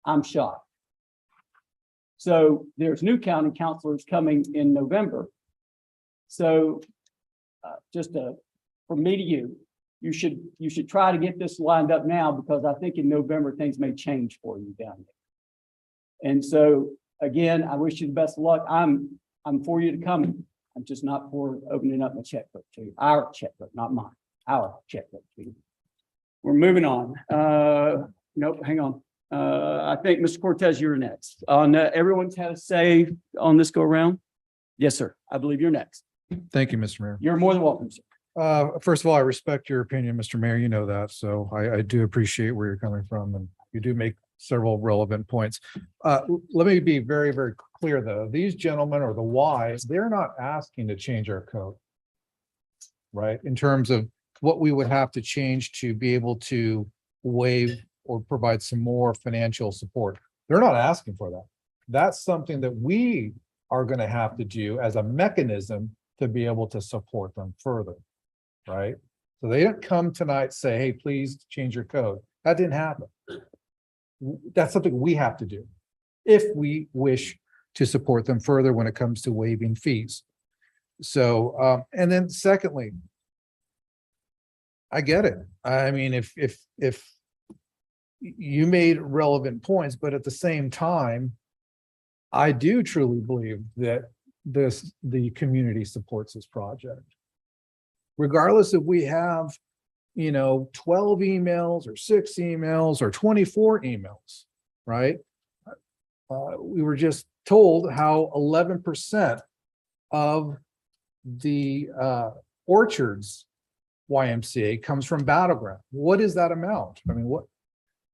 I'm shocked. So there's new county councilors coming in November. So from me to you, you should try to get this lined up now because I think in November things may change for you down there. And so again, I wish you the best of luck. I'm for you to come. I'm just not for opening up my checkbook to you. Our checkbook, not mine. Our checkbook to you. We're moving on. Nope, hang on. I think Mr. Cortez, you're next. On everyone's had a say on this go around. Yes, sir. I believe you're next. Thank you, Mr. Mayor. You're more than welcome, sir. First of all, I respect your opinion, Mr. Mayor. You know that, so I do appreciate where you're coming from, and you do make several relevant points. Let me be very, very clear, though. These gentlemen or the Ys, they're not asking to change our code, right? In terms of what we would have to change to be able to waive or provide some more financial support. They're not asking for that. That's something that we are going to have to do as a mechanism to be able to support them further, right? So they didn't come tonight, say, hey, please change your code. That didn't happen. That's something we have to do if we wish to support them further when it comes to waiving fees. So, and then secondly, I get it. I mean, if you made relevant points, but at the same time, I do truly believe that the community supports this project. Regardless if we have, 12 emails or 6 emails or 24 emails, right? We were just told how 11% of the Orchards YMCA comes from Battleground. What is that amount? I mean, what?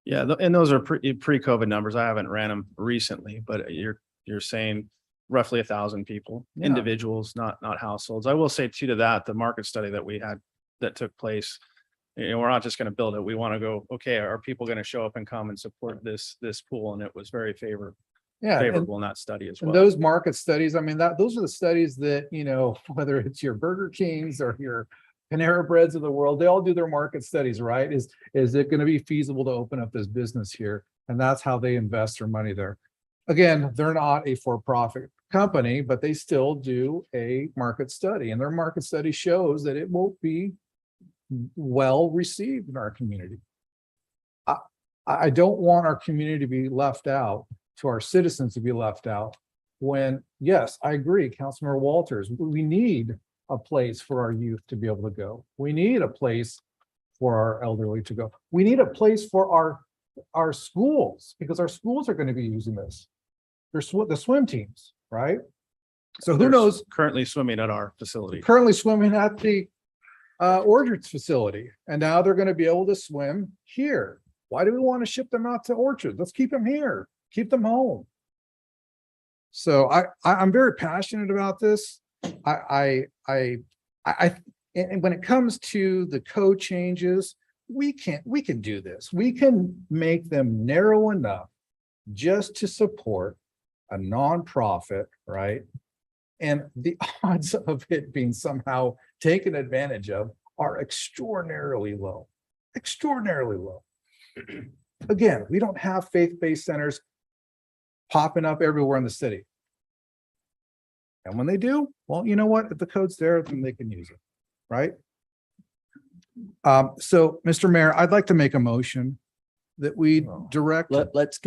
Yeah, and those are pre-COVID numbers. I haven't ran them recently, but you're saying roughly 1,000 people, Yeah. individuals, not households. I will say too to that, the market study that we had that took place, we're not just going to build it. We want to go, okay, are people going to show up and come and support this pool? And it was very favorable in that study as well. And those market studies, I mean, those are the studies that, whether it's your Burger Kings or your Panera Breads of the world, they all do their market studies, right? Is it going to be feasible to open up this business here? And that's how they invest their money there. Again, they're not a for-profit company, but they still do a market study, and their market study shows that it won't be well received in our community. I don't want our community to be left out, to our citizens to be left out, when, yes, I agree, Councilmember Walters, we need a place for our youth to be able to go. We need a place for our elderly to go. We need a place for our schools, because our schools are going to be using this. There's the swim teams, right? So who knows? Currently swimming at our facility. Currently swimming at the Orchards facility, and now they're going to be able to swim here. Why do we want to ship them out to Orchards? Let's keep them here. Keep them home. So I'm very passionate about this. And when it comes to the code changes, we can do this. We can make them narrow enough just to support a nonprofit, right? And the odds of it being somehow taken advantage of are extraordinarily low, extraordinarily low. Again, we don't have faith-based centers popping up everywhere in the city. And when they do, well, you know what? If the code's there, then they can use it, right? So, Mr. Mayor, I'd like to make a motion that we direct. Let's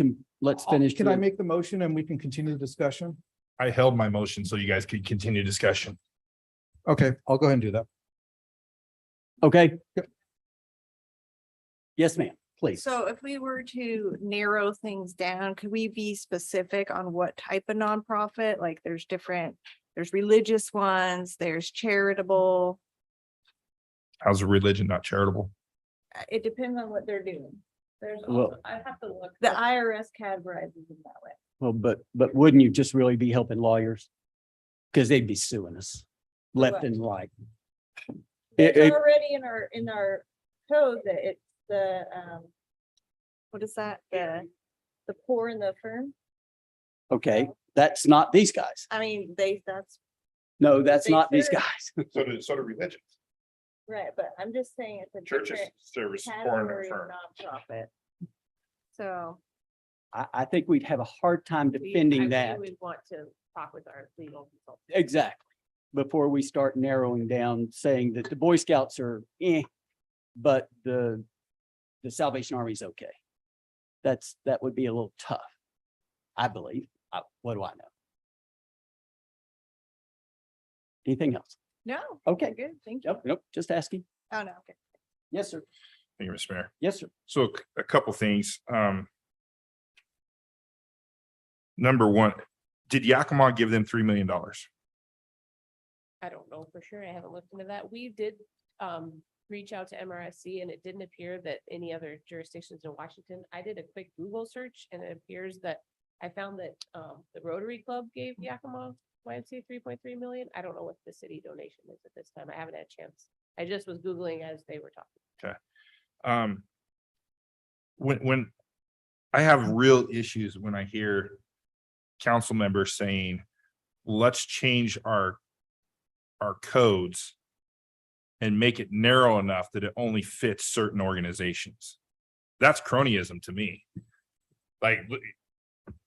finish. Can I make the motion and we can continue the discussion? I held my motion so you guys could continue discussion. Okay, I'll go ahead and do that. Okay. Yes, ma'am, please. So if we were to narrow things down, could we be specific on what type of nonprofit? Like there's religious ones, there's charitable. How's a religion not charitable? It depends on what they're doing. There's Well- I have to look. The IRS categorizes them that way. Well, but wouldn't you just really be helping lawyers? Because they'd be suing us left and right. It's already in our code that it's the, what is that? The poor and the affirm. Okay, that's not these guys. I mean, that's No, that's They not these serve- guys. So do religions. right, but I'm just saying it's a Churches different service foreign category of firm. nonprofit. So. I think we'd have a hard time defending that. We want to talk with our legal consultant. Exactly. Before we start narrowing down, saying that the Boy Scouts are but the Salvation Army is okay. That would be a little tough, I believe. What do I know? Anything else? No. Okay. Good, thank you. Nope, just asking. Oh, no, okay. Yes, sir. Thank you, Mr. Mayor. Yes, sir. So a couple things. Number one, did Yakima give them $3 million? I don't know for sure. I haven't looked into that. We did reach out to MRSC and it didn't appear that any other jurisdictions in Washington. I did a quick Google search and it appears that I found that the Rotary Club gave Yakima YMCA 3.3 million. I don't know what the city donation is at this time. I haven't had a chance. I just was Googling as they were talking. Okay. When I have real issues when I hear council members saying, let's change our codes and make it narrow enough that it only fits certain organizations. That's cronyism to me. Like,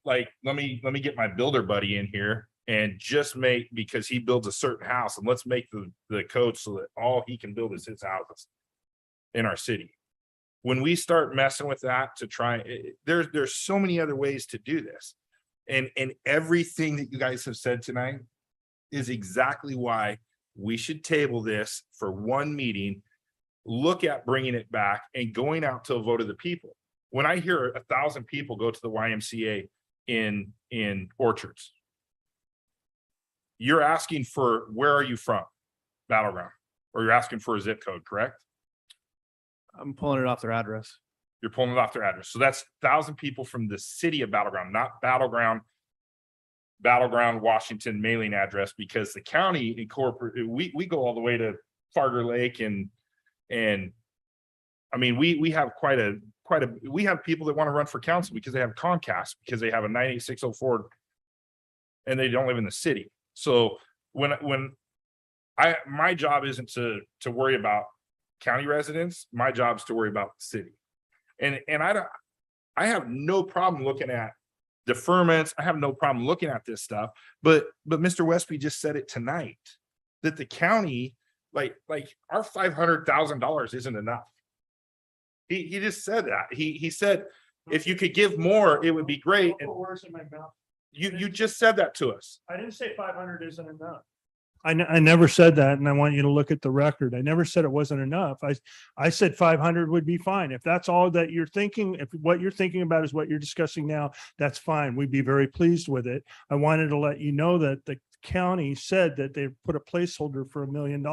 let me get my builder buddy in here and just make, because he builds a certain house, and let's make the code so that all he can build is his houses in our city. When we start messing with that to try, there's so many other ways to do this. And everything that you guys have said tonight is exactly why we should table this for one meeting, look at bringing it back and going out to a vote of the people. When I hear 1,000 people go to the YMCA in Orchards, you're asking for, where are you from? Battleground, or you're asking for a zip code, correct? I'm pulling it off their address. You're pulling it off their address. So that's 1,000 people from the city of Battleground, not Battleground, Washington mailing address, because the county incorporate, we go all the way to Farger Lake and I mean, we have we have people that want to run for council because they have Comcast, because they have a 98604 and they don't live in the city. So my job isn't to worry about county residents, my job is to worry about the city. And I have no problem looking at deferments. I have no problem looking at this stuff, but Mr. Westby just said it tonight that the county, like our $500,000 isn't enough. He just said that. He said, if you could give more, it would be great. And Put words in my mouth. you just said that to us. I didn't say 500 isn't enough. I never said that, and I want you to look at the record. I never said it wasn't enough. I said 500 would be fine. If that's all that you're thinking, if what you're thinking about is what you're discussing now, that's fine. We'd be very pleased with it. I wanted to let you know that the county said that they put a placeholder for $1 million.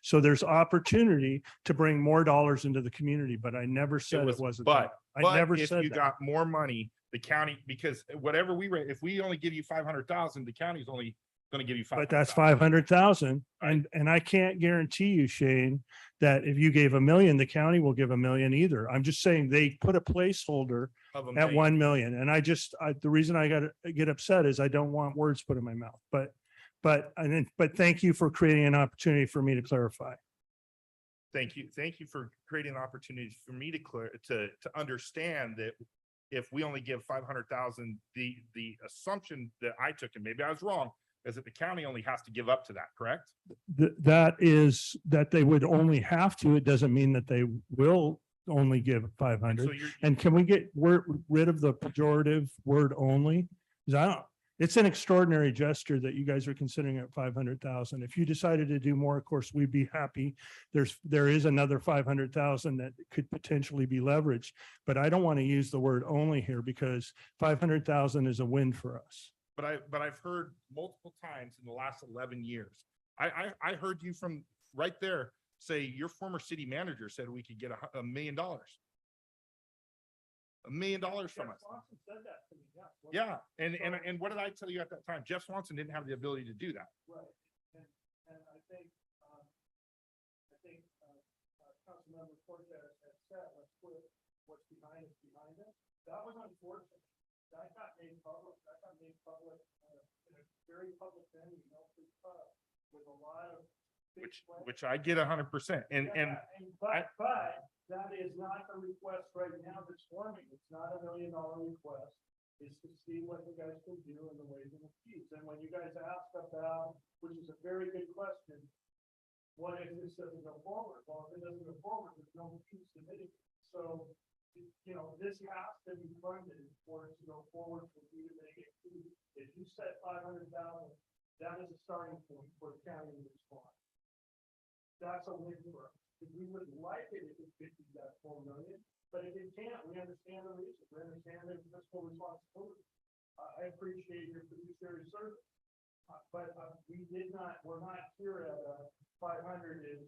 So there's opportunity to bring more dollars into the community, but I never said it wasn't. But I never if said you that. got more money, the county, because whatever if we only give you 500,000, the county's only going to give you But that's 500,000. 500,000. And I can't guarantee you, Shane, that if you gave $1 million, the county will give $1 million either. I'm just saying they put a placeholder Of at 1 million. And the reason I got to get upset is I don't want words put in my mouth, but thank you for creating an opportunity for me to clarify. Thank you. Thank you for creating an opportunity for me to understand that if we only give 500,000, the assumption that I took, and maybe I was wrong, is that the county only has to give up to that, correct? That is that they would only have to. It doesn't mean that they will only give 500. So you're, And can we get rid of the pejorative word only? Because it's an extraordinary gesture that you guys are considering at 500,000. If you decided to do more, of course, we'd be happy. There is another 500,000 that could potentially be leveraged, but I don't want to use the word only here because 500,000 is a win for us. but I've heard multiple times in the last 11 years. I heard you from right there say your former city manager said we could get $1 million. $1 million from us. Yeah, and what did I tell you at that time? Jeff Swanson didn't have the ability to do that. Right. And I think Councilmember Cortez had said, let's put what's behind us. That was unfortunate. That got made public. In a very public venue, with a lot of. Which I get 100%. But that is not the request right now that's forming. It's not $1 million request. It's to see what you guys can do in the ways and the fees. And when you guys ask about, which is a very good question, what if this doesn't go forward? Well, if it doesn't go forward, there's no fees submitted. So, this has to be funded for it to go forward for you to make it. If you set 500,000, that is a starting point for the county to respond. That's a win for us. If we would like it, if it could be that 4 million, but if it can't, we understand the reason. We understand the fiscal responsibility. I appreciate your fiduciary service. But we're not here at 500 is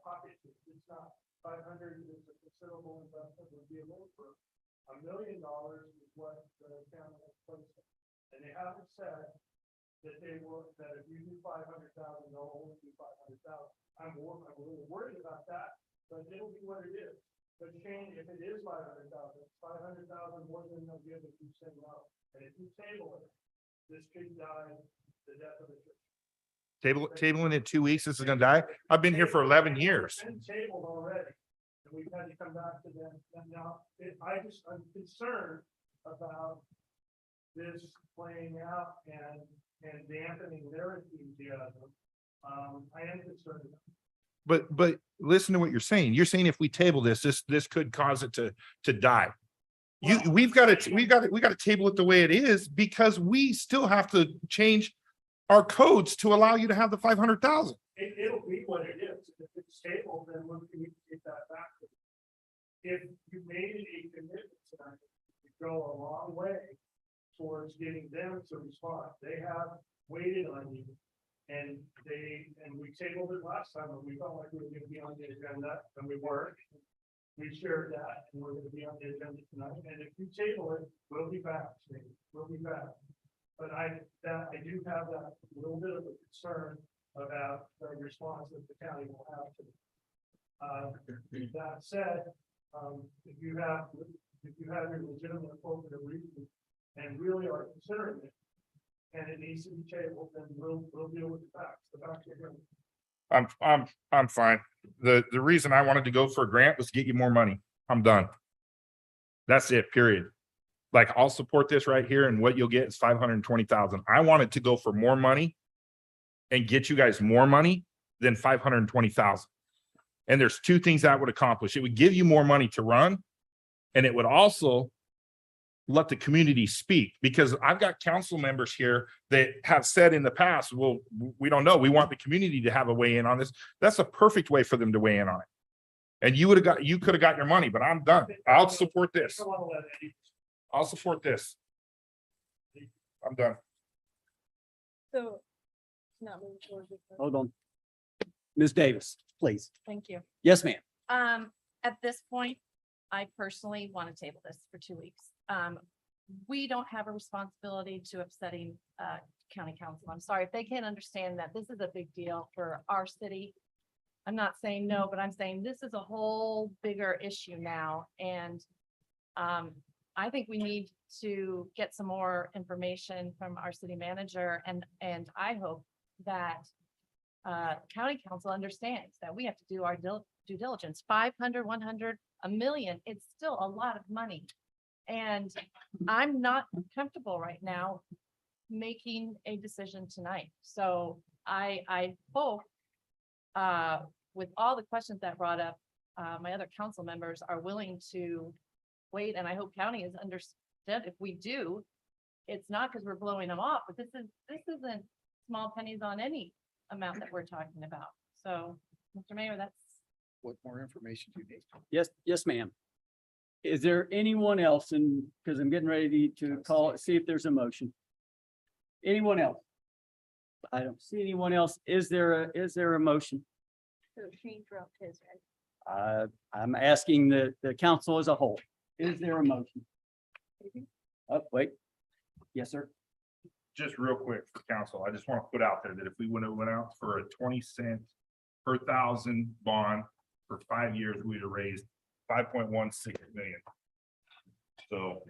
pocket. It's not. 500 is a considerable investment. Would be a little for $1 million is what the county has placed. And they haven't said that they will, that if you do 500,000, they'll only do 500,000. I'm a little worried about that, but it'll be what it is. But Shane, if it is 500,000, 500,000 more than they'll give if you say no. And if you table it, this could die the death of the church. Tabling in 2 weeks, this is gonna die. I've been here for 11 years. It's been tabled already, and we've had to come back to them. And now, I'm concerned about this playing out and dampening their enthusiasm. I am concerned. But listen to what you're saying. You're saying if we table this could cause it to die. We've got to table it the way it is because we still have to change our codes to allow you to have the 500,000. It'll be what it is. If it's stable, then we can get that back. If you made it a commitment tonight, you go a long way towards getting them to respond. They have waited on you. And we tabled it last time, and we felt like we were going to be on the agenda, and we weren't. We shared that, and we're going to be on the agenda tonight. And if you table it, we'll be back. We'll be back. But I do have that little bit of a concern about the response that the county will have to. That said, if you have your legitimate appropriate reason and really are considering it, and it needs to be tabled, then we'll deal with the facts. The facts are here. I'm fine. The reason I wanted to go for a grant was to get you more money. I'm done. That's it, period. Like, I'll support this right here, and what you'll get is 520,000. I wanted to go for more money and get you guys more money than 520,000. And there's two things that would accomplish. It would give you more money to run, and it would also let the community speak, because I've got council members here that have said in the past, well, we don't know. We want the community to have a weigh in on this. That's a perfect way for them to weigh in on it. And you could have got your money, but I'm done. I'll support this. I'll support this. I'm done. So. Not moving forward with the- Hold on. Ms. Davis, please. Thank you. Yes, ma'am. At this point, I personally want to table this for 2 weeks. We don't have a responsibility to upsetting, county council. I'm sorry if they can't understand that this is a big deal for our city. I'm not saying no, but I'm saying this is a whole bigger issue now. And, I think we need to get some more information from our city manager and I hope that county council understands that we have to do our due diligence. 500, 100, $1 million, it's still a lot of money. And I'm not comfortable right now making a decision tonight. So I hope with all the questions that brought up, my other council members are willing to wait, and I hope county is understood. If we do, it's not because we're blowing them off, but this isn't small pennies on any amount that we're talking about. So, Mr. Mayor, that's. What more information do you need? Yes, ma'am. Is there anyone else? And because I'm getting ready to call, see if there's a motion. Anyone else? I don't see anyone else. Is there a motion? So Shane dropped his, right? I'm asking the council as a whole. Is there a motion? Oh, wait. Yes, sir. Just real quick for council, I just want to put out there that if we would have went out for a 20 cent per thousand bond for 5 years, we'd have raised 5.16 million. So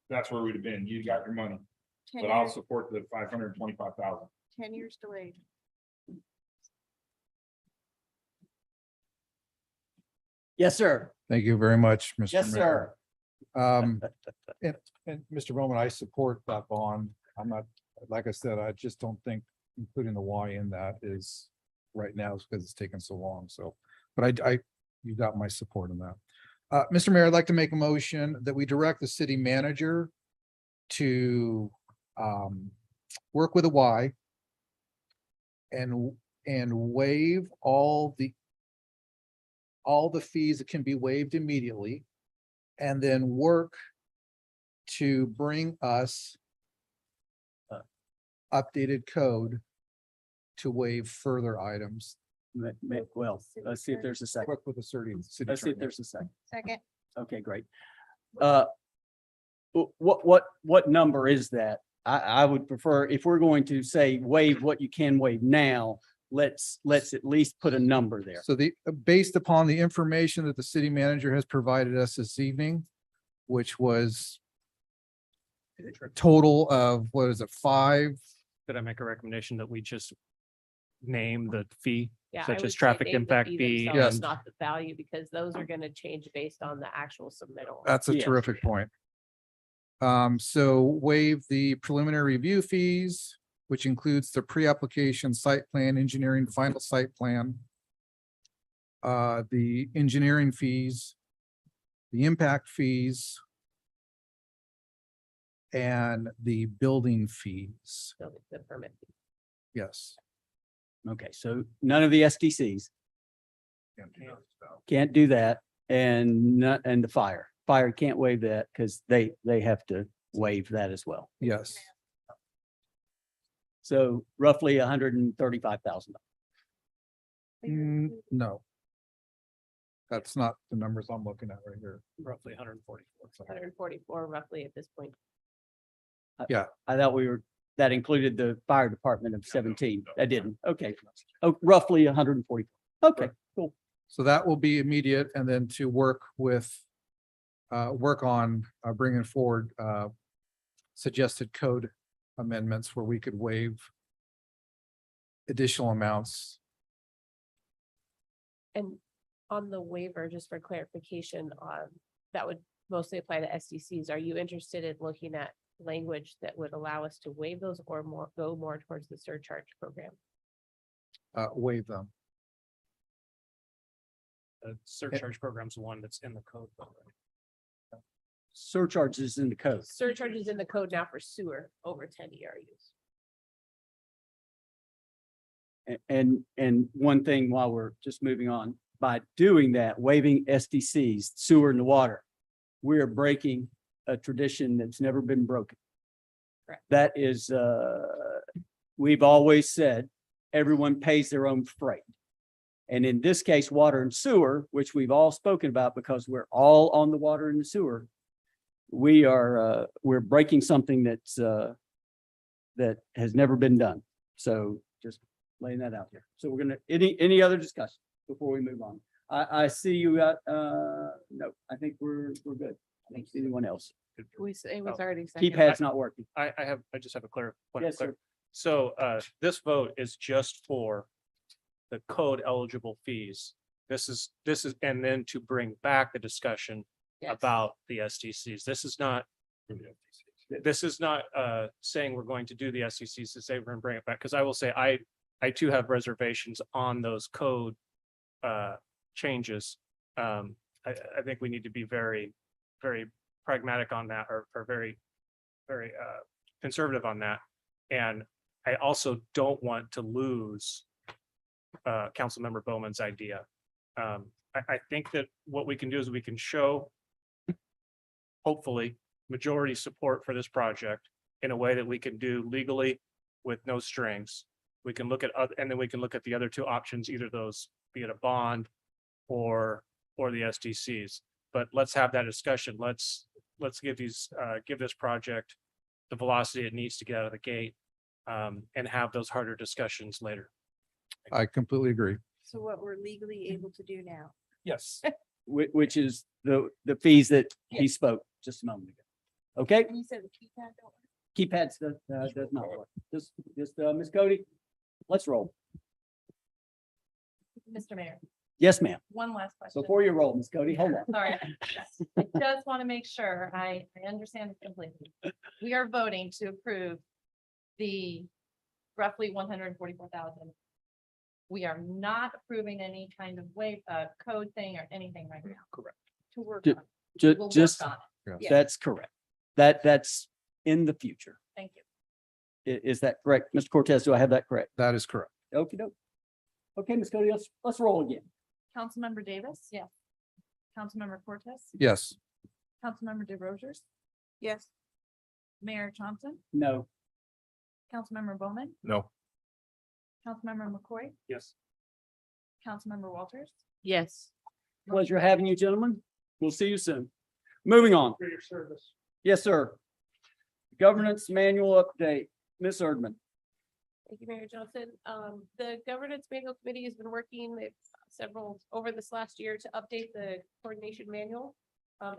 that's where we'd have been. You got your money, 10 but I'll years, support the 525,000. 10 years delayed. Yes, sir. Thank you very much, Mr. Yes, Mayor. sir. And Mr. Bowman, I support that bond. I'm not, like I said, I just don't think including the Y in that is right now because it's taken so long. So, but you got my support on that. Mr. Mayor, I'd like to make a motion that we direct the city manager to work with a Y and waive all the fees that can be waived immediately, and then work to bring us updated code to waive further items. Well, let's see if there's a second. Work with the city. Let's see if there's a second. Second. Okay, great. What number is that? I would prefer, if we're going to say waive what you can waive now, let's at least put a number there. So based upon the information that the city manager has provided us this evening, which was a total of, what is it, 5? Could I make a recommendation that we just name the fee, Yeah, I such would as say traffic name the impact fee fee? themselves, Yes. Not the value, because those are gonna change based on the actual submittal. That's a Yes. terrific point. So waive the preliminary review fees, which includes the pre-application site plan, engineering, final site plan, the engineering fees, the impact fees, and the building fees. So the permit fee. Yes. Okay, so none of the SDCs can't do that, and the fire can't waive that because they have to waive that as well. Yes. So roughly $135,000. No. That's not the numbers I'm looking at right here. Roughly 144. 144 roughly at this point. I thought that included the fire department of 17. That didn't. Okay. Oh, roughly 140. Okay, cool. So that will be immediate, and then to work on bringing forward suggested code amendments where we could waive additional amounts. And on the waiver, just for clarification, that would mostly apply to SDCs. Are you interested in looking at language that would allow us to waive those or go more towards the surcharge program? Waive them. The surcharge program's one that's in the code. Though, right? surcharges in the code. Surcharges in the code now for sewer over 10 ERUs. And one thing while we're just moving on, by doing that, waiving SDCs, sewer and the water, we are breaking a tradition that's never been broken. Correct. That is, we've always said, everyone pays their own freight. And in this case, water and sewer, which we've all spoken about because we're all on the water and the sewer, we're breaking something that's, that has never been done. So just laying that out there. So we're gonna, any other discussion before we move on? I see you got, no, I think we're good. I don't see anyone else. It was already. Keypad's not working. I just have a clear. point of Yes, sir. So this vote is just for the code eligible fees. This is, and then to bring back the discussion about the SDCs. This is not saying we're going to do the SDCs to say we're going to bring it back. Because I will say, I too have reservations on those code changes. I think we need to be very, very pragmatic on that, or very, very conservative on that. And I also don't want to lose Councilmember Bowman's idea. I think that what we can do is we can show, hopefully, majority support for this project in a way that we can do legally with no strings. We can look at, and then we can look at the other two options, either those, be it a bond or the SDCs. But let's have that discussion. Let's give this project the velocity it needs to get out of the gate, and have those harder discussions later. I completely agree. So what we're legally able to do now. Yes. Which is the fees that he spoke just a moment ago. Okay, And you said the keypad don't work? keypads does not work. Just Ms. Cody, let's roll. Mr. Mayor, Yes, ma'am. one last question. Before you roll, Ms. Cody, hold on. Sorry, I just want to make sure I understand it completely. We are voting to approve the roughly 144,000. We are not approving any kind of code thing or anything right now. Correct. To work Ju- on. ju- We'll work just, on it. Yeah. that's correct. That's in the future. Thank you. Is that correct? Mr. Cortez, do I have that correct? That is correct. Okey doke. Okay, Ms. Cody, let's roll again. Councilmember Davis? Yes. Councilmember Cortez? Yes. Councilmember DeRozers? Yes. Mayor Johnson? No. Councilmember Bowman? No. Councilmember McCoy? Yes. Councilmember Walters? Yes. Pleasure having you, gentlemen. We'll see you soon. Moving on. For your service. Yes, sir. Governance manual update, Ms. Erdman. Thank you, Mayor Johnson. The governance manual committee has been working with several over this last year to update the coordination manual.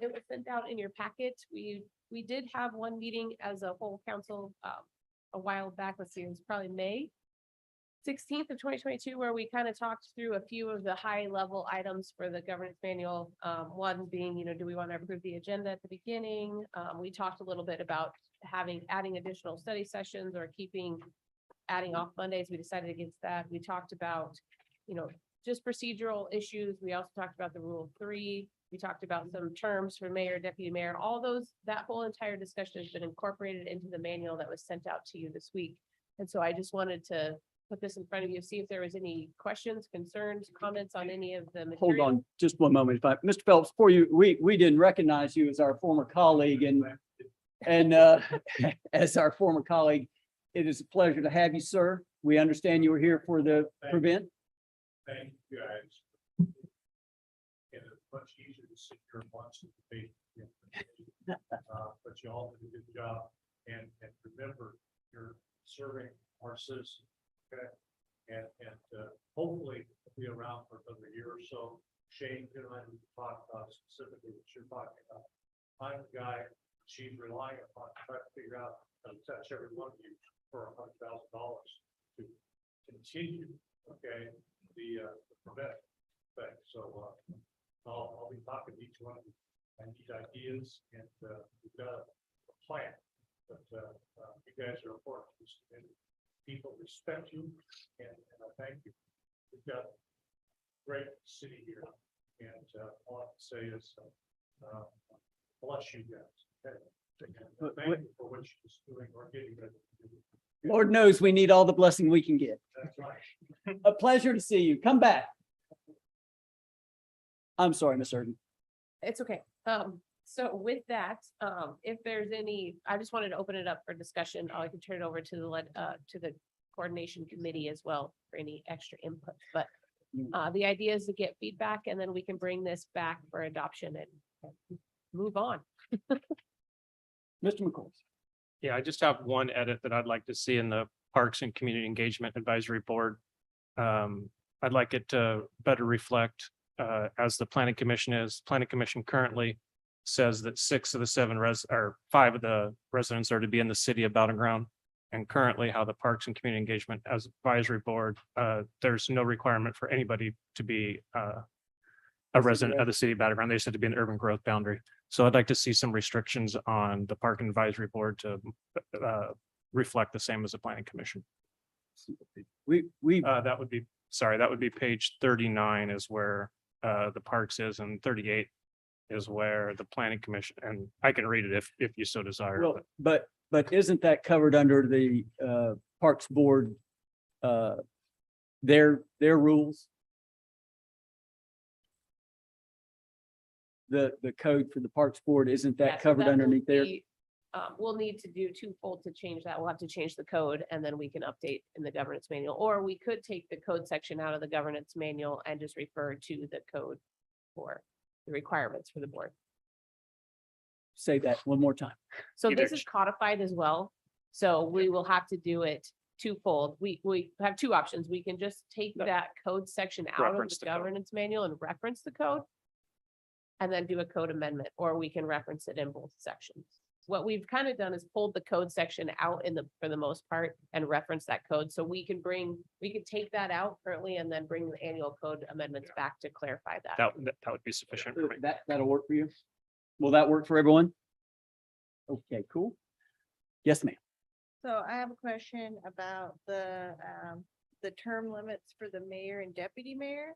It was sent out in your packet. We did have one meeting as a whole council a while back. Let's see, it was probably May 16th of 2022, where we kind of talked through a few of the high level items for the governance manual. One being, do we want to approve the agenda at the beginning? We talked a little bit about adding additional study sessions or adding off Mondays. We decided against that. We talked about, just procedural issues. We also talked about the rule of 3. We talked about some terms for mayor, deputy mayor, all those, that whole entire discussion has been incorporated into the manual that was sent out to you this week. And so I just wanted to put this in front of you, see if there was any questions, concerns, comments on any of the material. Hold on just one moment. Mr. Phelps, for you, we didn't recognize you as our former colleague and as our former colleague, it is a pleasure to have you, sir. We understand you were here for the prevent. Thank you, guys. And it's much easier to sit here and watch the debate. But you all did a good job, and remember, you're serving our citizens. Okay, and hopefully we'll be around for another year or so. Shane, you and I need to talk about specifically what you're talking about. I'm the guy she's relying upon to try to figure out how to touch every one of you for $100,000 to continue, okay, the prevent thing. So I'll be talking to each one of you. I need ideas, and we've got a plan, but you guys are important to this community. People respect you, and I thank you. We've got a great city here, and all I can say is Bless you guys. But Thank what- you for what she's doing or getting ready to do. Lord knows we need all the blessing we can get. That's right. A pleasure to see you. Come back. I'm sorry, Miss Erden. It's okay. So with that, if there's any, I just wanted to open it up for discussion. I can turn it over to the coordination committee as well for any extra input, but the idea is to get feedback and then we can bring this back for adoption and move on. Mr. McCoy. Yeah, I just have one edit that I'd like to see in the Parks and Community Engagement Advisory Board. I'd like it to better reflect, as the Planning Commission is. Planning Commission currently says that 6 of the 7 or 5 of the residents are to be in the city of Battleground. And currently how the Parks and Community Engagement as Advisory Board, there's no requirement for anybody to be a resident of the city of Battleground. They said to be an urban growth boundary. So I'd like to see some restrictions on the Park and Advisory Board to reflect the same as the Planning Commission. That would be, sorry, that would be page 39 is where the Parks is, and 38 is where the Planning Commission, and I can read it if you so desire. Well, but isn't that covered under the Parks Board? Their rules? The code for the Parks Board, isn't Yeah, that so covered will underneath there? be, we'll need to do twofold to change that. We'll have to change the code and then we can update in the governance manual, or we could take the code section out of the governance manual and just refer to the code for the requirements for the board. Say that one more time. So this is codified as well. So we will have to do it twofold. We have two options. We can just take that code section out of Reference the the code. governance manual and reference the code. And then do a code amendment, or we can reference it in both sections. What we've kind of done is pulled the code section out for the most part and reference that code. So we can take that out currently and then bring the annual code amendments back to clarify that. That would be sufficient for me. That'll work for you? Will that work for everyone? Okay, cool. Yes, ma'am. So I have a question about the term limits for the mayor and deputy mayor.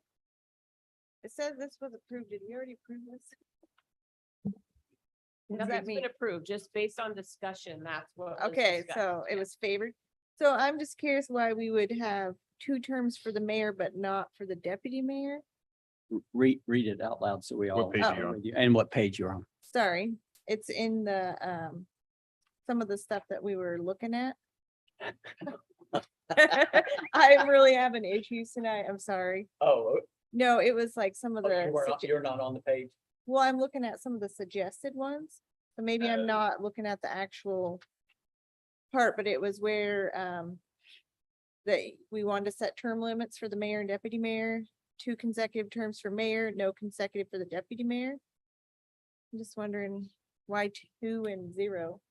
It says this was approved. Did we already approve this? Nothing's been approved, just based on discussion. That's what. was Okay, discussed. so it was favored. So I'm just curious why we would have 2 terms for the mayor, but not for the deputy mayor? Read it out loud so we all. page are you on? And what page you're on. Sorry, it's in the some of the stuff that we were looking at. I'm really having issues tonight. I'm sorry. Oh, No, it was like some of the. you're not on the page. Well, I'm looking at some of the suggested ones, so maybe I'm not looking at the actual part, but it was where that we wanted to set term limits for the mayor and deputy mayor, 2 consecutive terms for mayor, no consecutive for the deputy mayor. I'm just wondering why 2 and 0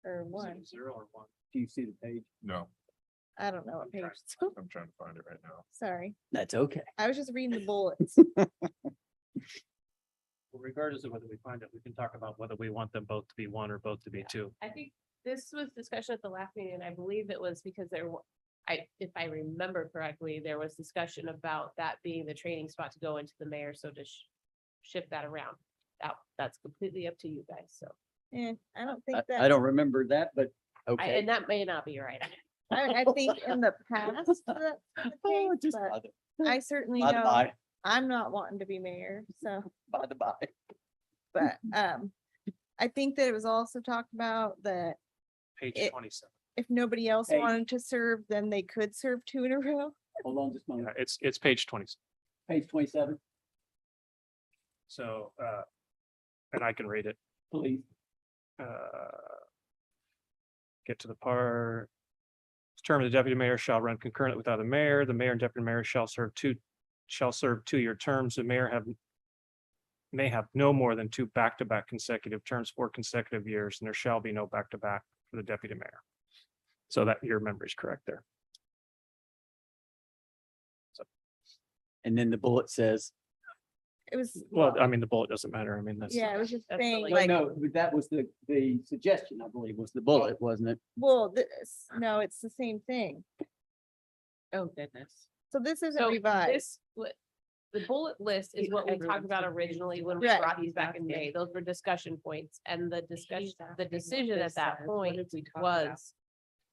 or 1. 0 or 1? Do you see the page? No, I don't know what page. I'm trying to find it right now. Sorry, That's okay. I was just reading the bullets. Regardless of whether we find it, we can talk about whether we want them both to be 1 or both to be 2. I think this was discussion at the last meeting, and I believe it was because if I remember correctly, there was discussion about that being the training spot to go into the mayor, so to shift that around. That's completely up to you guys, so. I don't think that. I don't remember that, but okay. And that may not be right. I think in the past. that's the Oh, case, just but I certainly by the know by, I'm not wanting to be mayor, so, by the by. but, I think that it was also talked about that Page It- 27. if nobody else Hey. wanted to serve, then they could serve 2 in a row. Hold on just a Yeah, moment. it's page 20. Page 27, So, and I can read it. please. Get to the part. Term of the deputy mayor shall run concurrently without the mayor. The mayor and deputy mayor shall serve 2-year terms. The mayor may have no more than 2 back-to-back consecutive terms for consecutive years, and there shall be no back-to-back for the deputy mayor. So that your memory is correct there. And then the bullet says, It was, Well, I mean, the bullet doesn't matter. I mean, that's. yeah, it was just That's the saying like- like, no, but that was the suggestion, I believe, was the bullet, wasn't it? well, no, it's the same thing. Oh, goodness. So this isn't So revised. this, the bullet list is what we talked about originally when we Right. brought these back in May. Those were discussion points and the discussion, the decision at that point was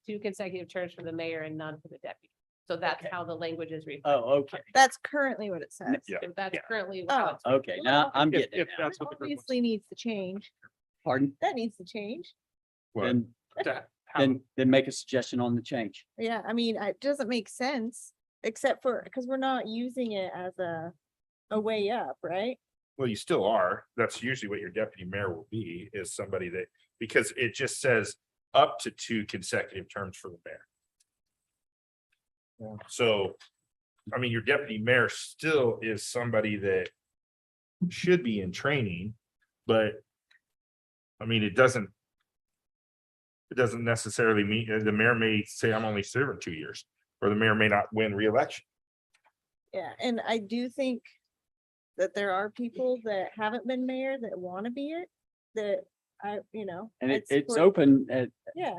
two consecutive terms for the mayor and none for the deputy. So that's how the language is reflected. Oh, okay. That's currently what it says. Yeah. So that's Yeah. currently. Oh. how it's Okay, now I'm If, getting it if now. that's what the group wants Obviously needs to change. Pardon? That needs to change. Then, to have. then make a suggestion on the change. Yeah, I mean, it doesn't make sense, except for, because we're not using it as a way up, right? Well, you still are. That's usually what your deputy mayor will be, is somebody that, because it just says up to 2 consecutive terms for the mayor. So, I mean, your deputy mayor still is somebody that should be in training, but I mean, it doesn't necessarily mean, the mayor may say, I'm only serving 2 years, or the mayor may not win reelection. Yeah, and I do think that there are people that haven't been mayor that want to be it, that And it's for- open Yeah,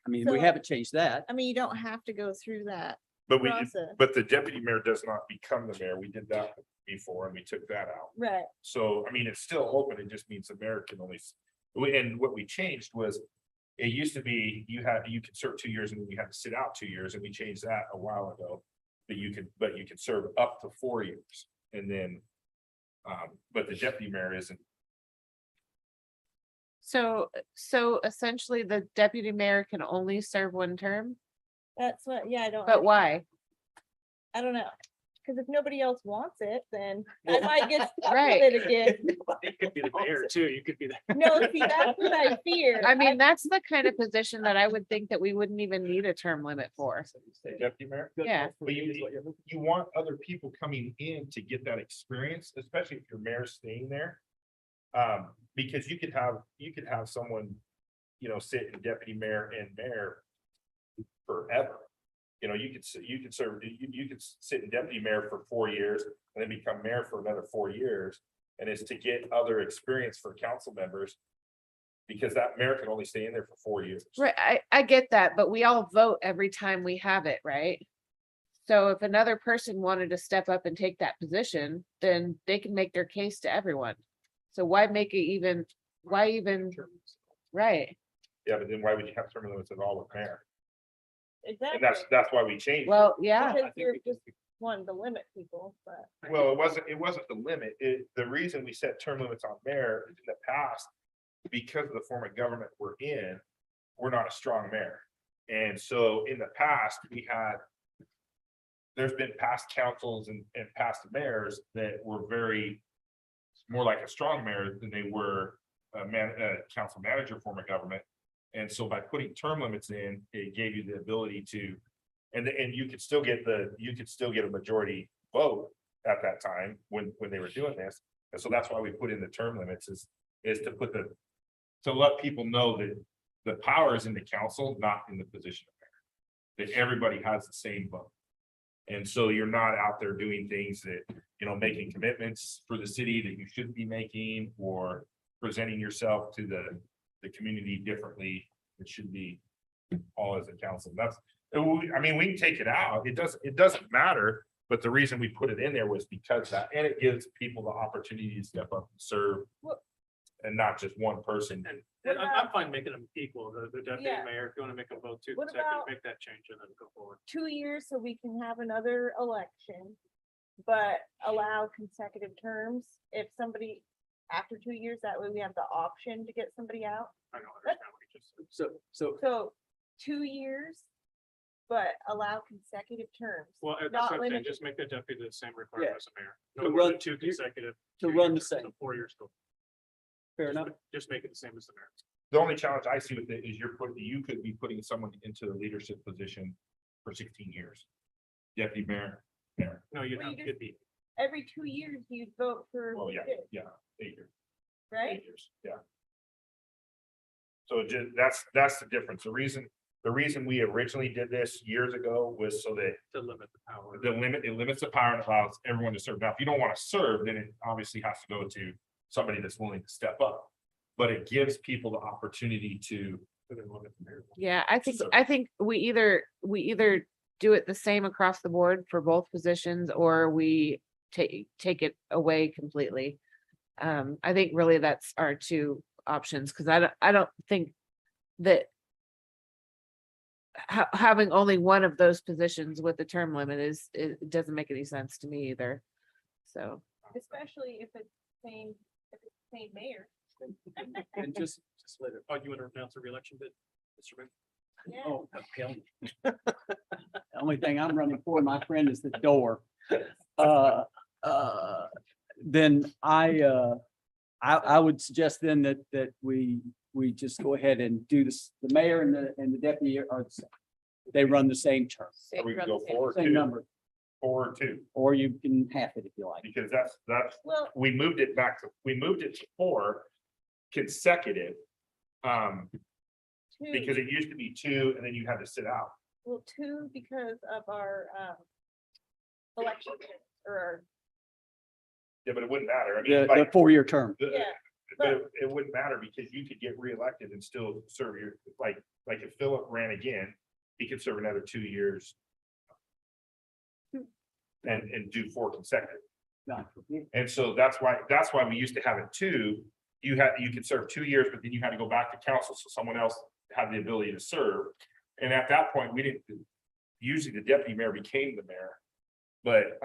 I mean, we So- haven't changed that. I mean, you don't have to go through that But we, process. but the deputy mayor does not become the mayor. We did that before and we took that out. Right, So, I mean, it's still open. It just means the mayor can only, and what we changed was, it used to be, you could serve 2 years and then you had to sit out 2 years, and we changed that a while ago. But you could serve up to 4 years, and then, but the deputy mayor isn't. So essentially the deputy mayor can only serve 1 term, that's what, yeah, I don't. but why? I don't know, because if nobody else wants it, then I might get stuck Right. with it again. You could be the mayor too. You could be the. No, see, that's what I fear. I mean, that's the kind of position that I would think that we wouldn't even need a term limit for. Deputy mayor? Yeah. But you want other people coming in to get that experience, especially if your mayor's staying there. Because you could have someone, sit in deputy mayor and mayor forever. You could serve, you could sit in deputy mayor for 4 years and then become mayor for another 4 years. And it's to get other experience for council members. Because that mayor can only stay in there for 4 years. Right, I get that, but we all vote every time we have it, right? So if another person wanted to step up and take that position, then they can make their case to everyone. So why make it even, right? Yeah, but then why would you have term limits at all with mayor? And Exactly, that's why we changed. it. Well, yeah, because you're just wanting to limit people, but. Well, it wasn't the limit. The reason we set term limits on mayor is in the past, because of the form of government we're in, we're not a strong mayor. And so in the past, there's been past councils and past mayors that were more like a strong mayor than they were a council manager form of government. And so by putting term limits in, it gave you the ability to, and you could still get a majority vote at that time when they were doing this. And so that's why we put in the term limits is to let people know that the power is in the council, not in the position of mayor. That everybody has the same vote. And so you're not out there doing things that, making commitments for the city that you shouldn't be making, or presenting yourself to the community differently. It should be all as a council. We can take it out. It doesn't matter, but the reason we put it in there was because and it gives people the opportunity to step up and serve. And not just one person. And I'm fine making them equal. The deputy Yeah. mayor, if you want to make them both 2 What consecutive, about- make that change and then go forward. 2 years so we can have another election, but allow consecutive terms. If somebody, after 2 years, that way we have the option to get somebody out. I don't understand what you just said. So 2 years, but allow consecutive terms. Well, that's not what I'm saying. limited. Just make the deputy the same requirement as a mayor. To No more than run- 2 consecutive. to 2 run the years, same. so 4 years go. Fair enough. Just make it the same as the mayor. The only challenge I see with it is you could be putting someone into the leadership position for 16 years. Deputy mayor. No, you'd Well, have, you it'd be, Every 2 years you vote for. Well, yeah, this, 8 years. Right? 8 years, yeah. So that's the difference. The reason we originally did this years ago was so that to limit the power. it limits the power and allows everyone to serve. Now, if you don't want to serve, then it obviously has to go to somebody that's willing to step up. But it gives people the opportunity to. yeah, I So- think we either do it the same across the board for both positions, or we take it away completely. I think really that's our two options, because I don't think that having only one of those positions with the term limit it doesn't make any sense to me either. So, Especially if it's same, if it's the same mayor. And just let it. Oh, you want to announce a reelection bid, Mr. Mayor? Oh, hell. The only thing I'm running for, my friend, is the door. Then I would suggest then that we just go ahead and do this, the mayor and the deputy are, they run the same term, Or we can go 4 or same 2, number, 4 or 2, or you can half it if you like. because that's, Well, we moved it to 4 consecutive. Because it used to be 2 and then you had to sit out. Well, 2 because of our election or Yeah, but it wouldn't matter. I mean, The like, 4-year term. but it wouldn't matter because you could get reelected and still serve your, like if Philip ran again, he could serve another 2 years. And do 4 consecutive. And so that's why we used to have it 2. You could serve 2 years, but then you had to go back to council, so someone else had the ability to serve. And at that point, we didn't, usually the deputy mayor became the mayor. But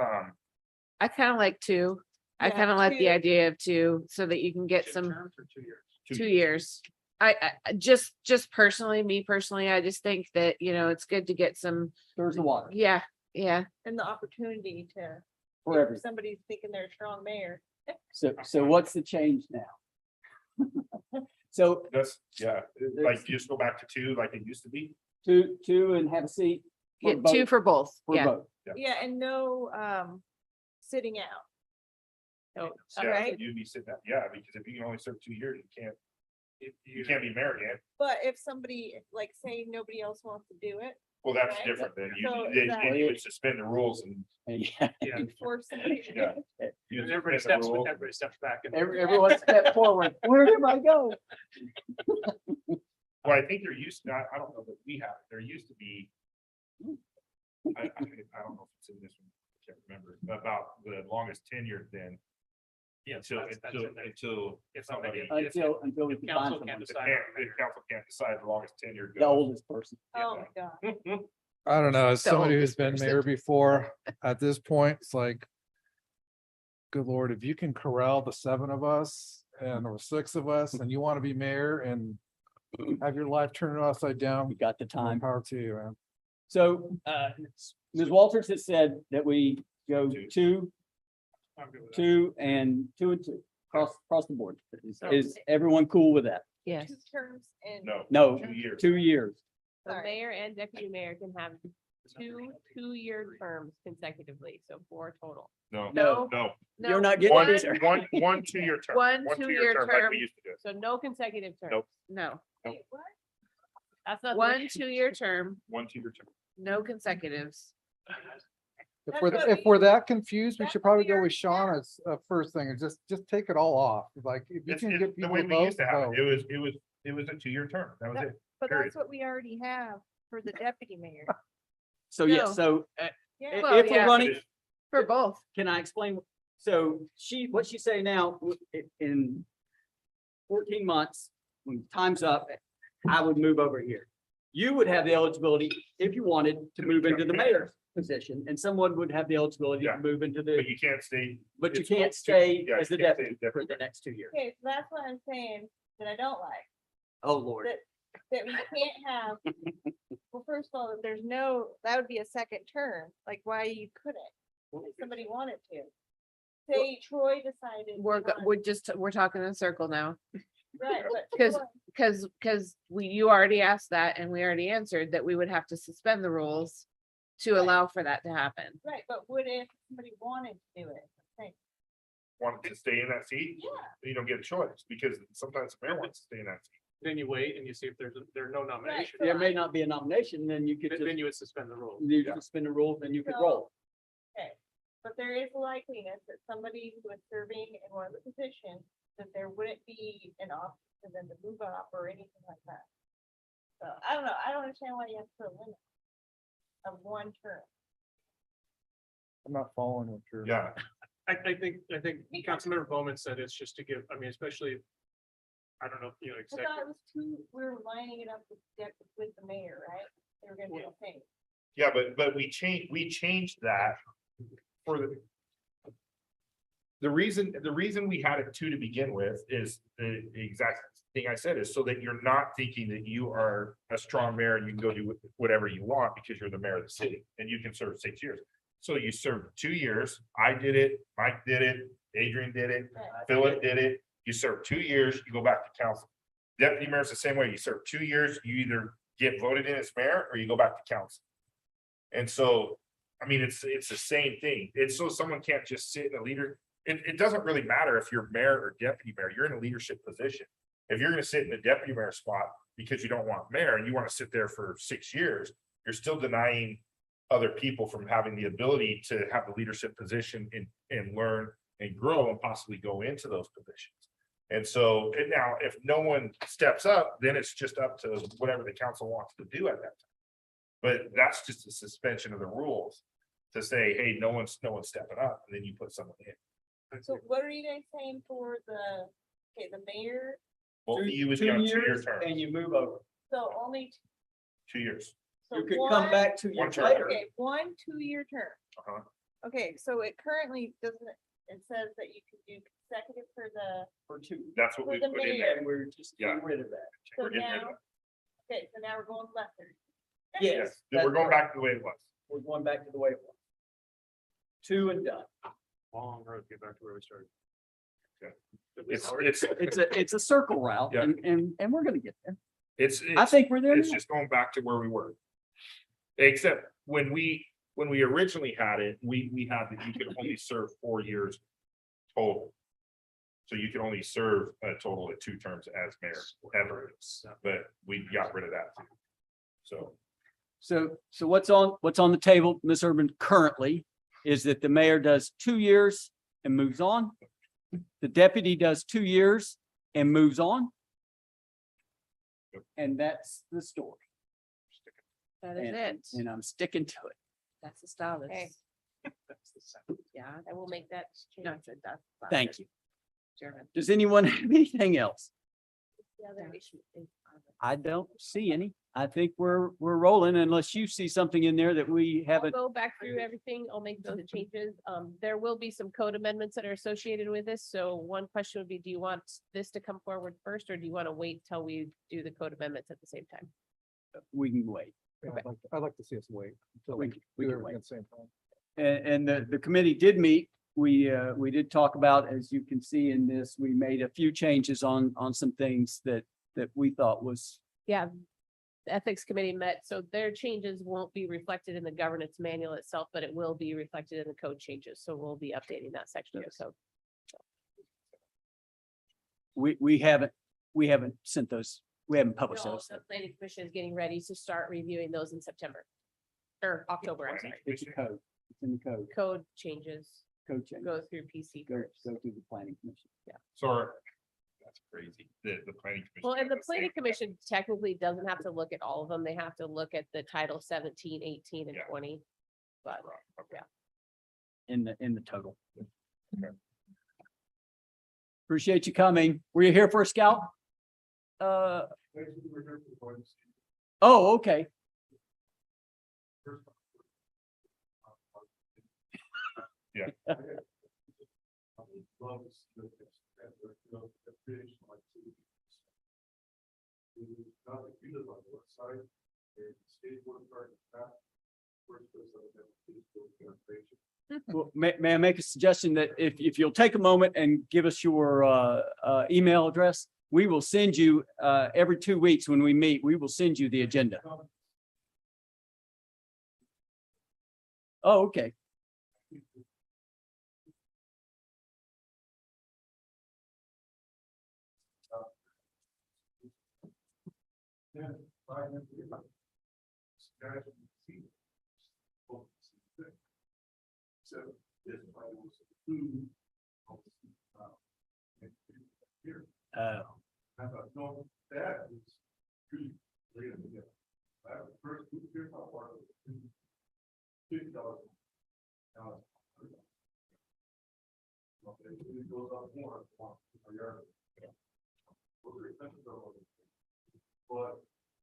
I kind of like 2. I Yeah, kind of like the 2. idea of 2 so that you can get some 2 years. 2 years. I just personally, me personally, I just think that, it's good to get some, There's the water yeah. and the opportunity to, for everything. if somebody's thinking they're a strong mayor. So what's the change now? So that's, yeah, like just go back to 2 like it used to be. two and have a seat. for Get 2 both- for both. For Yeah. both. Yeah, and no sitting out. So, Yeah, right? you'd be sitting out, yeah, because if you can only serve 2 years, you can't be mayor again. But if somebody, like, say nobody else wants to do it, Well, that's Right. different than you, So then that- you would suspend the rules and. Yeah. you force somebody to do Yeah. it. you Everybody suspend the steps, rules. everybody steps back. and- Everyone step forward. Where did I go? Well, I think there used, I don't know that we have, it. There used to be. I don't know if it's in this one, I can't remember, about the longest tenure then. Yeah, Until If somebody, somebody- Until we If can council find can't someone. decide. the council can't decide the longest tenure. The goes. oldest person. Oh, my God. I don't know, as The somebody who's oldest been person. mayor before, at this point, it's like. Good Lord, if you can corral the 7 of us and or 6 of us and you want to be mayor and have your life turned upside down, We got the more time. power to you, man. So Ms. Walters has said that we go 2, I'm good with that. 2 and 2 and 2 across the board. So- Is everyone cool with that? Yes. 2 terms and No. No, 2 years. 2 years. the Sorry. mayor and deputy mayor can have 2-year terms consecutively, so 4 total. No, No. no. You're not getting One, it either. one 2-year term. One 2-year 2-year Like term. we used to do. So no consecutive terms. Nope. No. Wait, what? That's not. the- 1 2-year term, 1 2-year term. no consecutives. If That's we're, what if we- we're that confused, we that's should what probably we go with already Sean as first thing and just take it all off. Like, if you It's can it's get the people way to we vote, used to have vote. it. It was a 2-year term. That was That- it. But Period. that's what we already have for the deputy mayor. So yes, No. so Yeah. Well, if we're yeah. running, For both. can I explain? So what she's saying now, in 14 months, when time's up, I would move over here. You would have the eligibility, if you wanted, to move into the mayor's position, and someone would have the eligibility to Yeah. move into But the, you can't stay. but you it's can't both two- stay yeah, as the you can't stay deputy for the next 2 years. Okay, so that's what I'm saying that I don't like, Oh, Lord. that we can't have. Well, first of all, that there's no, that would be a second term, like why you couldn't, if somebody wanted to. Say Troy decided. he wanted- We're talking in circle now. Right, but. 'Cause- Troy- Because you already asked that and we already answered that we would have to suspend the rules to allow for that to happen. Right, but what if somebody wanted to do it? Like, Wanted to stay in that seat, yeah, you don't get a choice because sometimes the mayor wants to stay in that seat. Then you wait and you see if there are no nominations. so There may not be a nomination, then you could Then just, you would suspend the rules. you could spin the rules and you could So- roll. okay, but there is a likeliness that somebody who is serving in one of the positions, that there wouldn't be an option for them to move up or anything like that. So I don't know, I don't understand why you have to put a limit of 1 term. I'm not following what you're. Yeah. I think Councilmember Bowman said it's just to give, I mean, especially, I don't know, you know, I exactly. thought it was two, we were lining it up with the mayor, right? They were gonna do the same. Yeah, but we changed that for the reason we had it two to begin with is the exact thing I said is so that you're not thinking that you are a strong mayor and you can go do whatever you want because you're the mayor of the city and you can serve 6 years. So you served 2 years. I did it, Mike did it, Adrian did it, Philip did it. You serve 2 years, you go back to council. Deputy mayor's the same way. You serve 2 years, you either get voted in as mayor or you go back to council. And so, I mean, it's the same thing. It's so someone can't just sit in a leader. It doesn't really matter if you're mayor or deputy mayor, you're in a leadership position. If you're gonna sit in the deputy mayor spot because you don't want mayor and you want to sit there for 6 years, you're still denying other people from having the ability to have the leadership position and learn and grow and possibly go into those positions. And so, and now if no one steps up, then it's just up to whatever the council wants to do at that time. But that's just a suspension of the rules to say, hey, no one's stepping up, and then you put someone in. So what are you guys saying for the mayor? Both of you would be on 2 year term, And you move over. So only. 2 years. So You could come one- back 2 One years term. later. Okay, 1 2-year term. Uh-huh. Okay, so it currently doesn't, it says that you can do consecutive for the, For 2. That's what For we the put in mayor. there. And we're just Yeah. getting rid of that. so We're getting rid of now, that. okay, so now we're going lesser. Yes. Then we're that's going right. back to the way it was. We're going back to the way it was. 2 and done. Long road, to get back to where we started. It's It's a circle route Yeah. and we're gonna get there. I it's think we're there it's now. just going back to where we were. Except when we originally had it, we had that you could only serve 4 years total. So you can only serve a total of 2 terms as mayor ever, but we got rid of that too. So So what's on the table, Ms. Urban, currently is that the mayor does 2 years and moves on. The deputy does 2 years and moves on. And that's the story. That is And- it. And I'm sticking to it. That's the style. Okay. Yeah. I will make that change. No, that's. Thank you. German. Does anyone have anything else? The other issue is, I don't see any. I think we're rolling unless you see something in there that we I'll haven't. go back through everything. I'll make those changes. There will be some code amendments that are associated with this. So one question would be, do you want this to come forward first, or do you want to wait till we do the code amendments at the same time? We can wait. I'd like to see us wait. until We we can do everything wait. at the same time. And the committee did meet. We did talk about, as you can see in this, we made a few changes on some things that we thought was, Yeah. The ethics committee met, so their changes won't be reflected in the governance manual itself, but it will be reflected in the code changes. So we'll be updating that section of the code. we haven't sent those, we haven't published No, those. the planning commission is getting ready to start reviewing those in September. Or October, I'm sorry. It's a code. It's in the code, Code changes code change. go through PC Go first. through the planning commission. that's crazy. The planning commission. Well, and the had planning same- commission technically doesn't have to look at all of them. They have to look at the title 17, 18, and Yeah. 20. But Okay. In the total. Okay. Appreciate you coming. Were you here for a scout? Oh, okay. Yeah. Well, may I make a suggestion that if you'll take a moment and give us your email address, we will send you every 2 weeks when we meet, we will send you the agenda. Oh, okay. But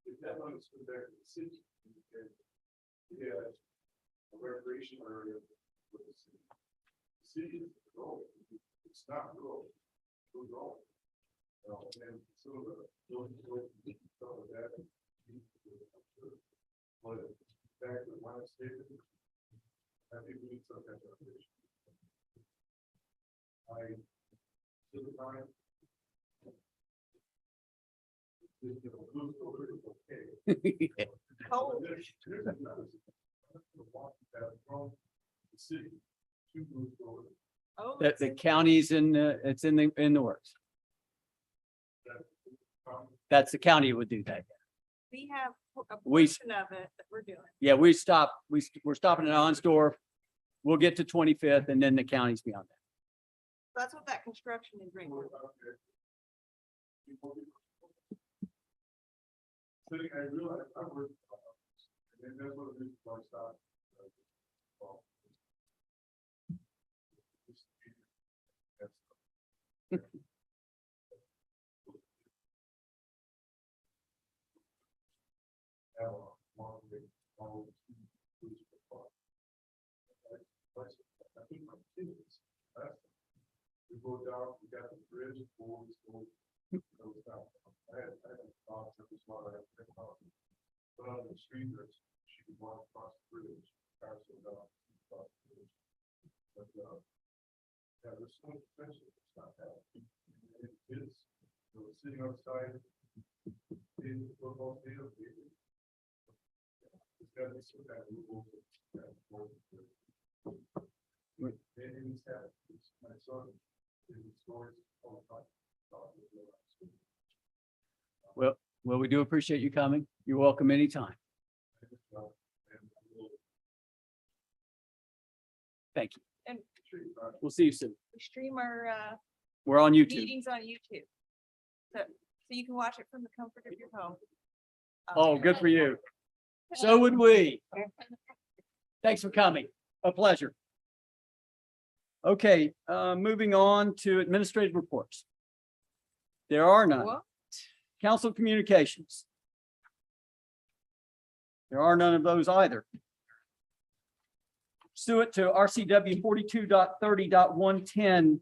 if that money's put back to the city, yeah, a recreation area for the city. The city is the goal, it's not the goal, it's the goal. And some of the, some of that. But back to my statement, I think we need some kind of foundation. I, to the time. The county's in, it's in the works. That's the county would do that. We have a We- portion of it that we're doing. Yeah, we're stopping at Onsdorf. We'll get to 25th and then the county's beyond that. That's what that construction is right now. I realize I work. And that's what it is for our stop. We go down, we got the bridge, boards, goes down. I had thought that was what I had to about. But on the street, she could walk across the bridge, cars go down. Across the bridge. But, yeah, there's so much potential, it's not that. It is, sitting outside in the football field. It's got to be some kind of rules. And it's that, it's my son, in stores all the time. Well, we do appreciate you coming. You're welcome anytime. Thank you. And We'll see you soon. we stream our We're on YouTube. meetings on YouTube. So you can watch it from the comfort of your home. Oh, good for you. So would we. Thanks for coming. A pleasure. Okay, moving on to administrative reports. There are none. What? Council communications. There are none of those either. Pursuant to RCW 42.30.110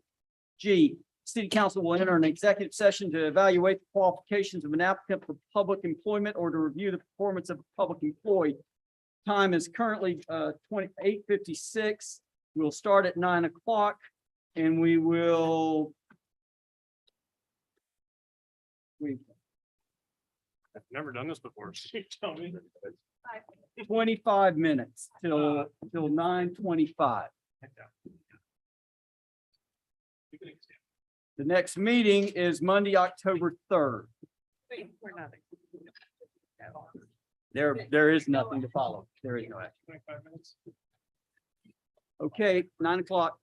G, City Council will enter an executive session to evaluate the qualifications of an applicant for public employment or to review the performance of a public employee. Time is currently 28:56. We'll start at 9 o'clock and we will. I've never done this before. Tell me. 25 minutes till 9:25. The next meeting is Monday, October 3rd. There is nothing to follow. There is no action. 25 minutes. Okay, 9 o'clock.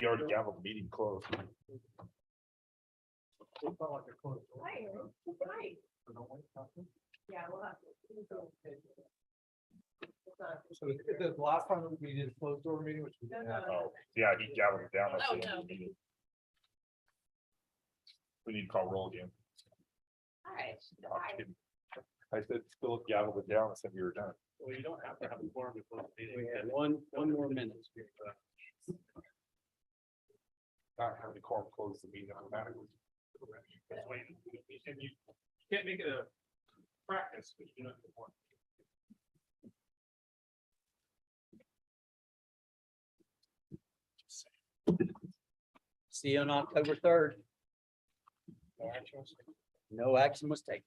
He already gavelled the meeting closed. Yeah, we'll have So the last time we did a closed door meeting, which we didn't have. Oh, yeah, he gavelled it down. Oh, no. We need to call roll again. All right. I said, Philip gavelled it down and said we were done. Well, you don't have to have a forum before the meeting. We had one more minute. Not having to call, close the meeting automatically. And you can't make it a practice, but you know. See you on October 3rd. No action was taken.